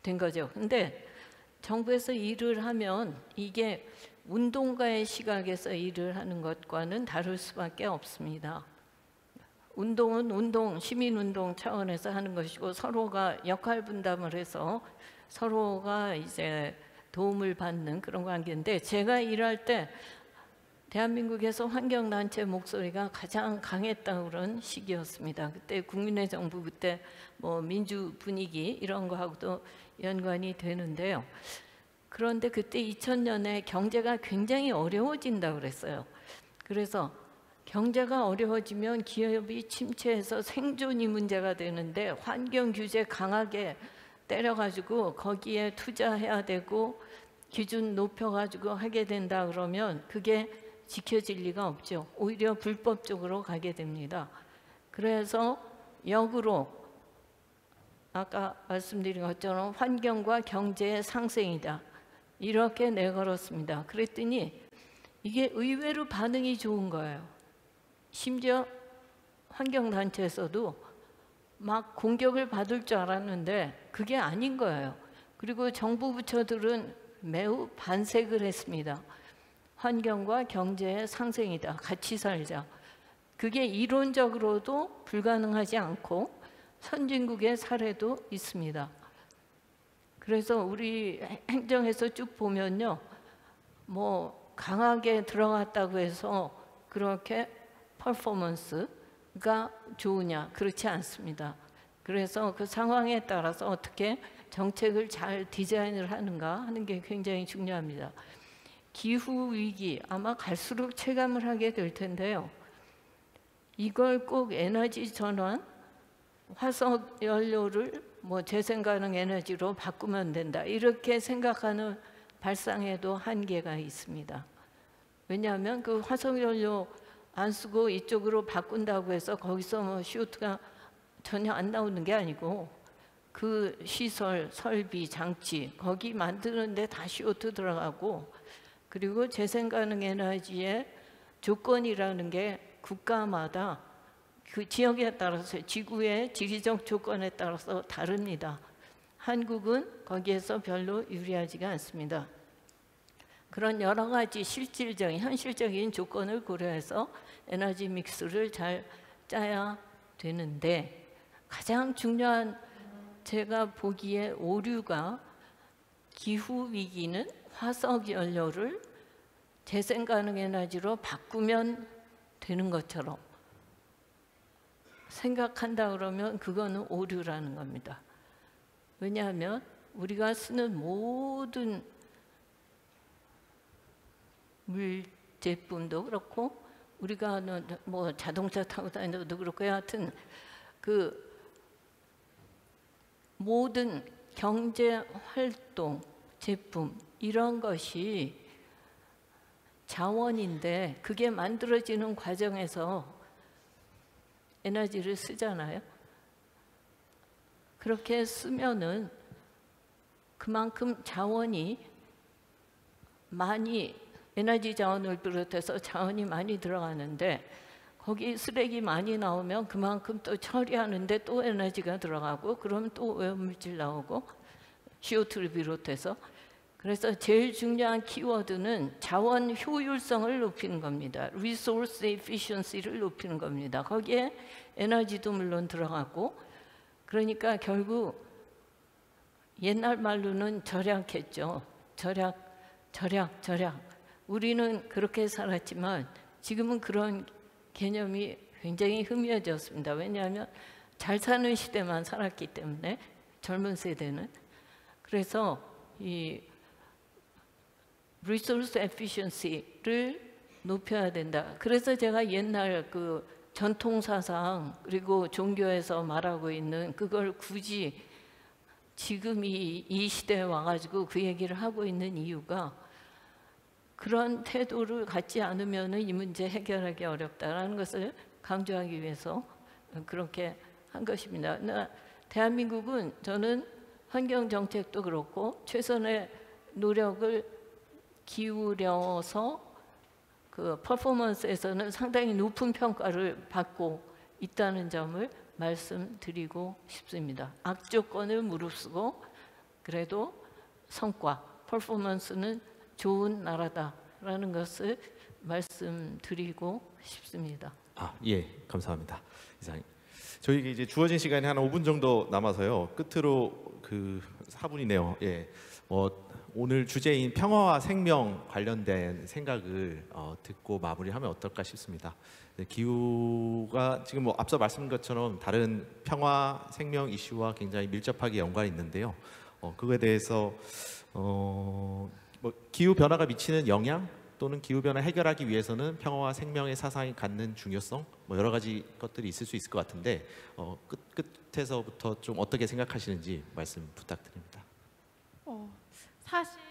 된 거죠. 근데 정부에서 일을 하면 이게 운동가의 시각에서 일을 하는 것과는 다를 수밖에 없습니다. 운동은 시민운동 차원에서 하는 것이고 서로가 역할 분담을 해서 서로가 이제 도움을 받는 그런 관계인데 제가 일할 때 대한민국에서 환경단체 목소리가 가장 강했다고 그런 시기였습니다. 그때 국민의 정부 그때 뭐 민주 분위기 이런 거하고도 연관이 되는데요. 그런데 그때 2000년에 경제가 굉장히 어려워진다고 그랬어요. 그래서 경제가 어려워지면 기업이 침체해서 생존이 문제가 되는데 환경 규제 강하게 때려가지고 거기에 투자해야 되고 기준 높여가지고 하게 된다 그러면 그게 지켜질 리가 없죠. 오히려 불법적으로 가게 됩니다. 그래서 역으로 아까 말씀드린 것처럼 환경과 경제의 상생이다. 이렇게 내걸었습니다. 그랬더니 이게 의외로 반응이 좋은 거예요. 심지어 환경단체에서도 막 공격을 받을 줄 알았는데 그게 아닌 거예요. 그리고 정부 부처들은 매우 반색을 했습니다. 환경과 경제의 상생이다. 같이 살자. 그게 이론적으로도 불가능하지 않고 선진국의 사례도 있습니다. 그래서 우리 행정에서 쭉 보면요, 뭐 강하게 들어갔다고 해서 그렇게 퍼포먼스가 좋으냐, 그렇지 않습니다. 그래서 그 상황에 따라서 어떻게 정책을 잘 디자인을 하는가 하는 게 굉장히 중요합니다. 기후 위기 아마 갈수록 체감을 하게 될 텐데요. 이걸 꼭 에너지 전환, 화석 연료를 뭐 재생 가능 에너지로 바꾸면 된다. 이렇게 생각하는 발상에도 한계가 있습니다. 왜냐하면 그 화석 연료 안 쓰고 이쪽으로 바꾼다고 해서 거기서 뭐 CO2가 전혀 안 나오는 게 아니고 그 시설, 설비, 장치 거기 만드는데 다 CO2 들어가고, 그리고 재생 가능 에너지의 조건이라는 게 국가마다 그 지역에 따라서 지구의 지리적 조건에 따라서 다릅니다. 한국은 거기에서 별로 유리하지가 않습니다. 그런 여러 가지 실질적인 현실적인 조건을 고려해서 에너지 믹스를 잘 짜야 되는데, 가장 중요한 제가 보기에 오류가 기후 위기는 화석 연료를 재생 가능 에너지로 바꾸면 되는 것처럼 생각한다 그러면 그거는 오류라는 겁니다. 왜냐하면 우리가 쓰는 모든 물 제품도 그렇고 우리가 뭐 자동차 타고 다니는 도 그렇고 하여튼 그 모든 경제 활동, 제품 이런 것이 자원인데 그게 만들어지는 과정에서 에너지를 쓰잖아요. 그렇게 쓰면은 그만큼 자원이 많이, 에너지 자원을 비롯해서 자원이 많이 들어가는데 거기 쓰레기 많이 나오면 그만큼 또 처리하는데 또 에너지가 들어가고, 그럼 또 오염물질 나오고 CO2를 비롯해서. 그래서 제일 중요한 키워드는 자원 효율성을 높이는 겁니다. Resource efficiency를 높이는 겁니다. 거기에 에너지도 물론 들어가고, 그러니까 결국 옛날 말로는 절약했죠. 절약. 우리는 그렇게 살았지만 지금은 그런 개념이 굉장히 희미해졌습니다. 왜냐하면 잘 사는 시대만 살았기 때문에, 젊은 세대는. 그래서 이 resource efficiency를 높여야 된다. 그래서 제가 옛날 그 전통사상 그리고 종교에서 말하고 있는 그걸 굳이 지금 이 시대에 와가지고 그 얘기를 하고 있는 이유가, 그런 태도를 갖지 않으면 이 문제 해결하기 어렵다는 것을 강조하기 위해서 그렇게 한 것입니다. 대한민국은 저는 환경정책도 그렇고 최선의 노력을 기울여서 그 퍼포먼스에서는 상당히 높은 평가를 받고 있다는 점을 말씀드리고 싶습니다. 악조건을 무릅쓰고 그래도 성과, 퍼포먼스는 좋은 나라다라는 것을 말씀드리고 싶습니다. 예, 감사합니다. 이상님. 저희 이제 주어진 시간이 한 5분 정도 남아서요. 끝으로 그 4분이네요. 예. 오늘 주제인 평화와 생명 관련된 생각을 듣고 마무리하면 어떨까 싶습니다. 기후가 지금 뭐 앞서 말씀드린 것처럼 다른 평화 생명 이슈와 굉장히 밀접하게 연관이 있는데요. 그거에 대해서 뭐 기후 변화가 미치는 영향 또는 기후 변화 해결하기 위해서는 평화와 생명의 사상이 갖는 중요성, 뭐 여러 가지 것들이 있을 수 있을 것 같은데 끝에서부터 좀 어떻게 생각하시는지 말씀 부탁드립니다. 사실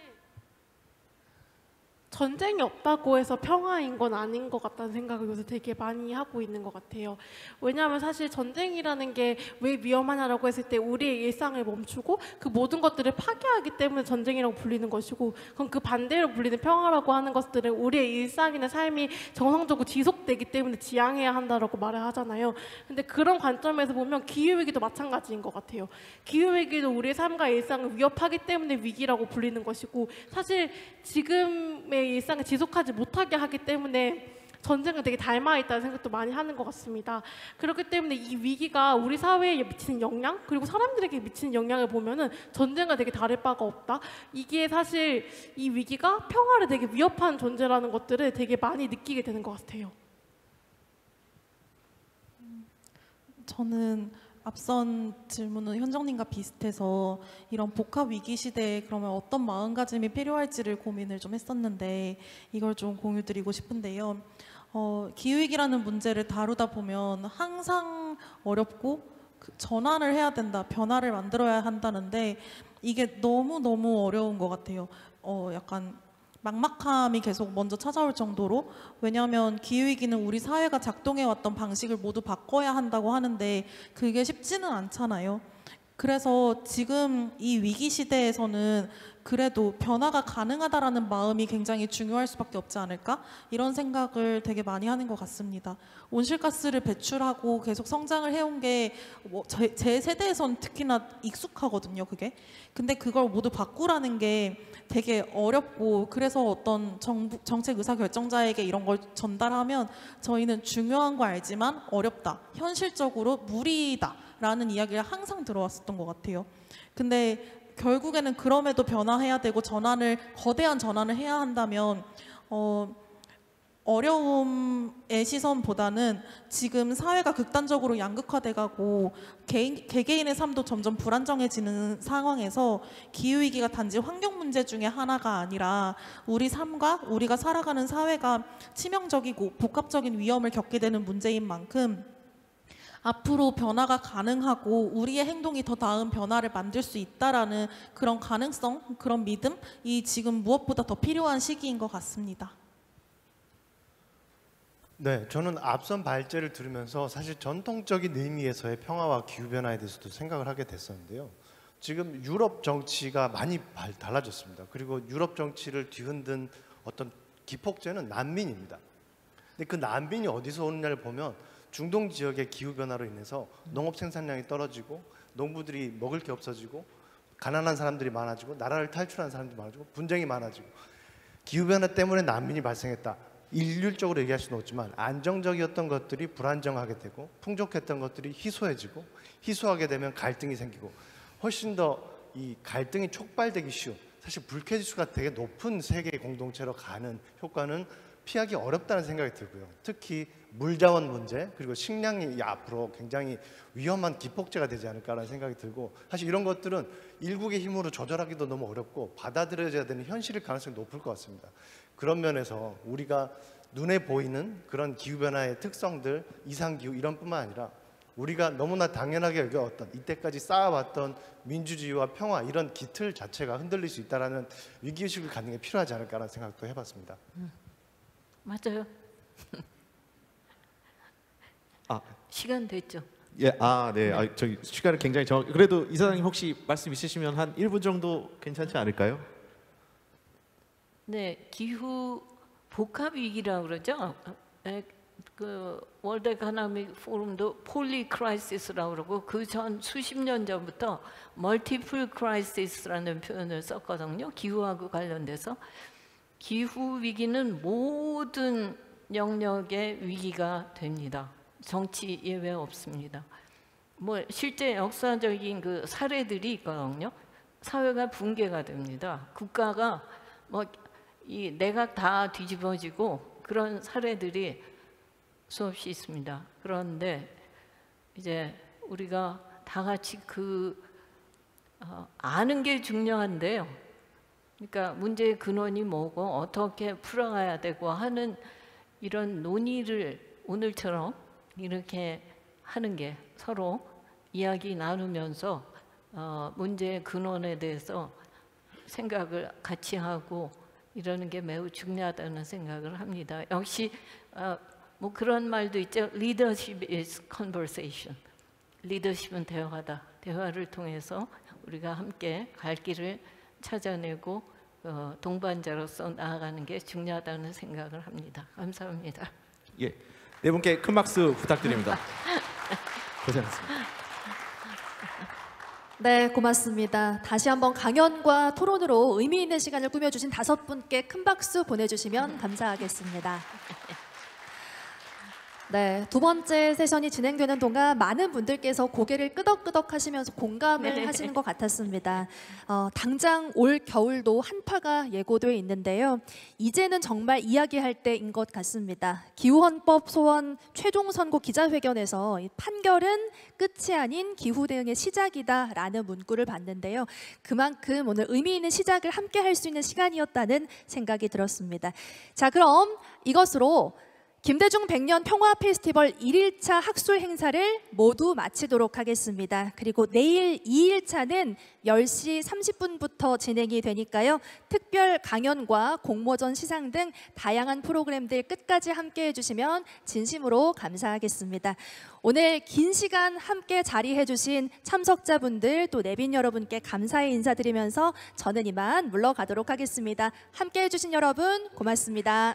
전쟁이 없다고 해서 평화인 건 아닌 것 같다는 생각을 요새 되게 많이 하고 있는 것 같아요. 왜냐하면 사실 전쟁이라는 게 왜 위험하냐라고 했을 때 우리의 일상을 멈추고 그 모든 것들을 파괴하기 때문에 전쟁이라고 불리는 것이고, 그럼 그 반대로 불리는 평화라고 하는 것들은 우리의 일상이나 삶이 정상적으로 지속되기 때문에 지향해야 한다라고 말을 하잖아요. 근데 그런 관점에서 보면 기후위기도 마찬가지인 것 같아요. 기후위기도 우리의 삶과 일상을 위협하기 때문에 위기라고 불리는 것이고, 사실 지금의 일상을 지속하지 못하게 하기 때문에 전쟁을 되게 닮아있다는 생각도 많이 하는 것 같습니다. 그렇기 때문에 이 위기가 우리 사회에 미치는 영향, 그리고 사람들에게 미치는 영향을 보면은 전쟁과 되게 다를 바가 없다. 이게 사실 이 위기가 평화를 되게 위협하는 존재라는 것들을 되게 많이 느끼게 되는 것 같아요. 저는 앞선 질문은 현정님과 비슷해서 이런 복합 위기 시대에 그러면 어떤 마음가짐이 필요할지를 고민을 좀 했었는데, 이걸 좀 공유드리고 싶은데요. 기후위기라는 문제를 다루다 보면 항상 어렵고 전환을 해야 된다, 변화를 만들어야 한다는데 이게 너무너무 어려운 것 같아요. 약간 막막함이 계속 먼저 찾아올 정도로. 왜냐하면 기후위기는 우리 사회가 작동해왔던 방식을 모두 바꿔야 한다고 하는데 그게 쉽지는 않잖아요. 그래서 지금 이 위기 시대에서는 그래도 변화가 가능하다라는 마음이 굉장히 중요할 수밖에 없지 않을까? 이런 생각을 되게 많이 하는 것 같습니다. 온실가스를 배출하고 계속 성장을 해온 게 제 세대에선 특히나 익숙하거든요, 그게. 근데 그걸 모두 바꾸라는 게 되게 어렵고, 그래서 어떤 정책 의사결정자에게 이런 걸 전달하면 저희는 중요한 거 알지만 어렵다, 현실적으로 무리다 라는 이야기를 항상 들어왔었던 것 같아요. 근데 결국에는 그럼에도 변화해야 되고 거대한 전환을 해야 한다면 어려움의 시선보다는 지금 사회가 극단적으로 양극화돼가고 개개인의 삶도 점점 불안정해지는 상황에서 기후위기가 단지 환경 문제 중에 하나가 아니라 우리 삶과 우리가 살아가는 사회가 치명적이고 복합적인 위험을 겪게 되는 문제인 만큼 앞으로 변화가 가능하고 우리의 행동이 더 나은 변화를 만들 수 있다라는 그런 가능성, 그런 믿음이 지금 무엇보다 더 필요한 시기인 것 같습니다. 네, 저는 앞선 발제를 들으면서 사실 전통적인 의미에서의 평화와 기후변화에 대해서도 생각을 하게 됐었는데요. 지금 유럽 정치가 많이 달라졌습니다. 그리고 유럽 정치를 뒤흔든 어떤 기폭제는 난민입니다. 근데 그 난민이 어디서 오느냐를 보면 중동 지역의 기후변화로 인해서 농업 생산량이 떨어지고 농부들이 먹을 게 없어지고 가난한 사람들이 많아지고 나라를 탈출하는 사람들이 많아지고 분쟁이 많아지고, 기후변화 때문에 난민이 발생했다. 일률적으로 얘기할 수는 없지만 안정적이었던 것들이 불안정하게 되고 풍족했던 것들이 희소해지고, 희소하게 되면 갈등이 생기고, 훨씬 더 이 갈등이 촉발되기 쉬운, 사실 불쾌지수가 되게 높은 세계 공동체로 가는 효과는 피하기 어렵다는 생각이 들고요. 특히 물자원 문제, 그리고 식량이 앞으로 굉장히 위험한 기폭제가 되지 않을까라는 생각이 들고, 사실 이런 것들은 일국의 힘으로 조절하기도 너무 어렵고 받아들여져야 되는 현실일 가능성이 높을 것 같습니다. 그런 면에서 우리가 눈에 보이는 그런 기후변화의 특성들, 이상기후 이런 뿐만 아니라 우리가 너무나 당연하게 여겨왔던 이때까지 쌓아왔던 민주주의와 평화, 이런 기틀 자체가 흔들릴 수 있다는 위기의식을 갖는 게 필요하지 않을까라는 생각도 해봤습니다. 맞아요. 시간 됐죠? 예, 네. 저기 시간을 굉장히 그래도 이사장님 혹시 말씀 있으시면 한 1분 정도 괜찮지 않을까요? 네, 기후 복합 위기라고 그러죠. 그 월드 에코노믹 포럼도 폴리 크라이시스라고 그러고, 그 전 수십 년 전부터 멀티플 크라이시스라는 표현을 썼거든요. 기후하고 관련돼서. 기후 위기는 모든 영역의 위기가 됩니다. 정치 예외 없습니다. 뭐 실제 역사적인 그 사례들이 있거든요. 사회가 붕괴가 됩니다. 국가가 뭐 이 내각 다 뒤집어지고 그런 사례들이 수없이 있습니다. 그런데 이제 우리가 다 같이 아는 게 중요한데요. 그러니까 문제의 근원이 뭐고 어떻게 풀어가야 되고 하는 이런 논의를 오늘처럼 이렇게 하는 게, 서로 이야기 나누면서 문제의 근원에 대해서 생각을 같이 하고 이러는 게 매우 중요하다는 생각을 합니다. 역시 뭐 그런 말도 있죠. Leadership is conversation. 리더십은 대화다. 대화를 통해서 우리가 함께 갈 길을 찾아내고 동반자로서 나아가는 게 중요하다는 생각을 합니다. 감사합니다. 예, 네 분께 큰 박수 부탁드립니다. 고생하셨습니다. 네, 고맙습니다. 다시 한번 강연과 토론으로 의미 있는 시간을 꾸며주신 5분께 큰 박수 보내주시면 감사하겠습니다. 네, 두 번째 세션이 진행되는 동안 많은 분들께서 고개를 끄덕끄덕 하시면서 공감을 하시는 것 같았습니다. 당장 올 겨울도 한파가 예고돼 있는데요. 이제는 정말 이야기할 때인 것 같습니다. 기후헌법 소원 최종 선고 기자회견에서 이 판결은 끝이 아닌 기후 대응의 시작이다라는 문구를 봤는데요. 그만큼 오늘 의미 있는 시작을 함께 할 수 있는 시간이었다는 생각이 들었습니다. 자, 그럼 이것으로 김대중 100년 평화 페스티벌 1일차 학술 행사를 모두 마치도록 하겠습니다. 그리고 내일 2일차는 10시 30분부터 진행이 되니까요. 특별 강연과 공모전 시상 등 다양한 프로그램들 끝까지 함께해 주시면 진심으로 감사하겠습니다. 오늘 긴 시간 함께 자리해 주신 참석자분들 또 내빈 여러분께 감사의 인사드리면서 저는 이만 물러가도록 하겠습니다. 함께해 주신 여러분 고맙습니다.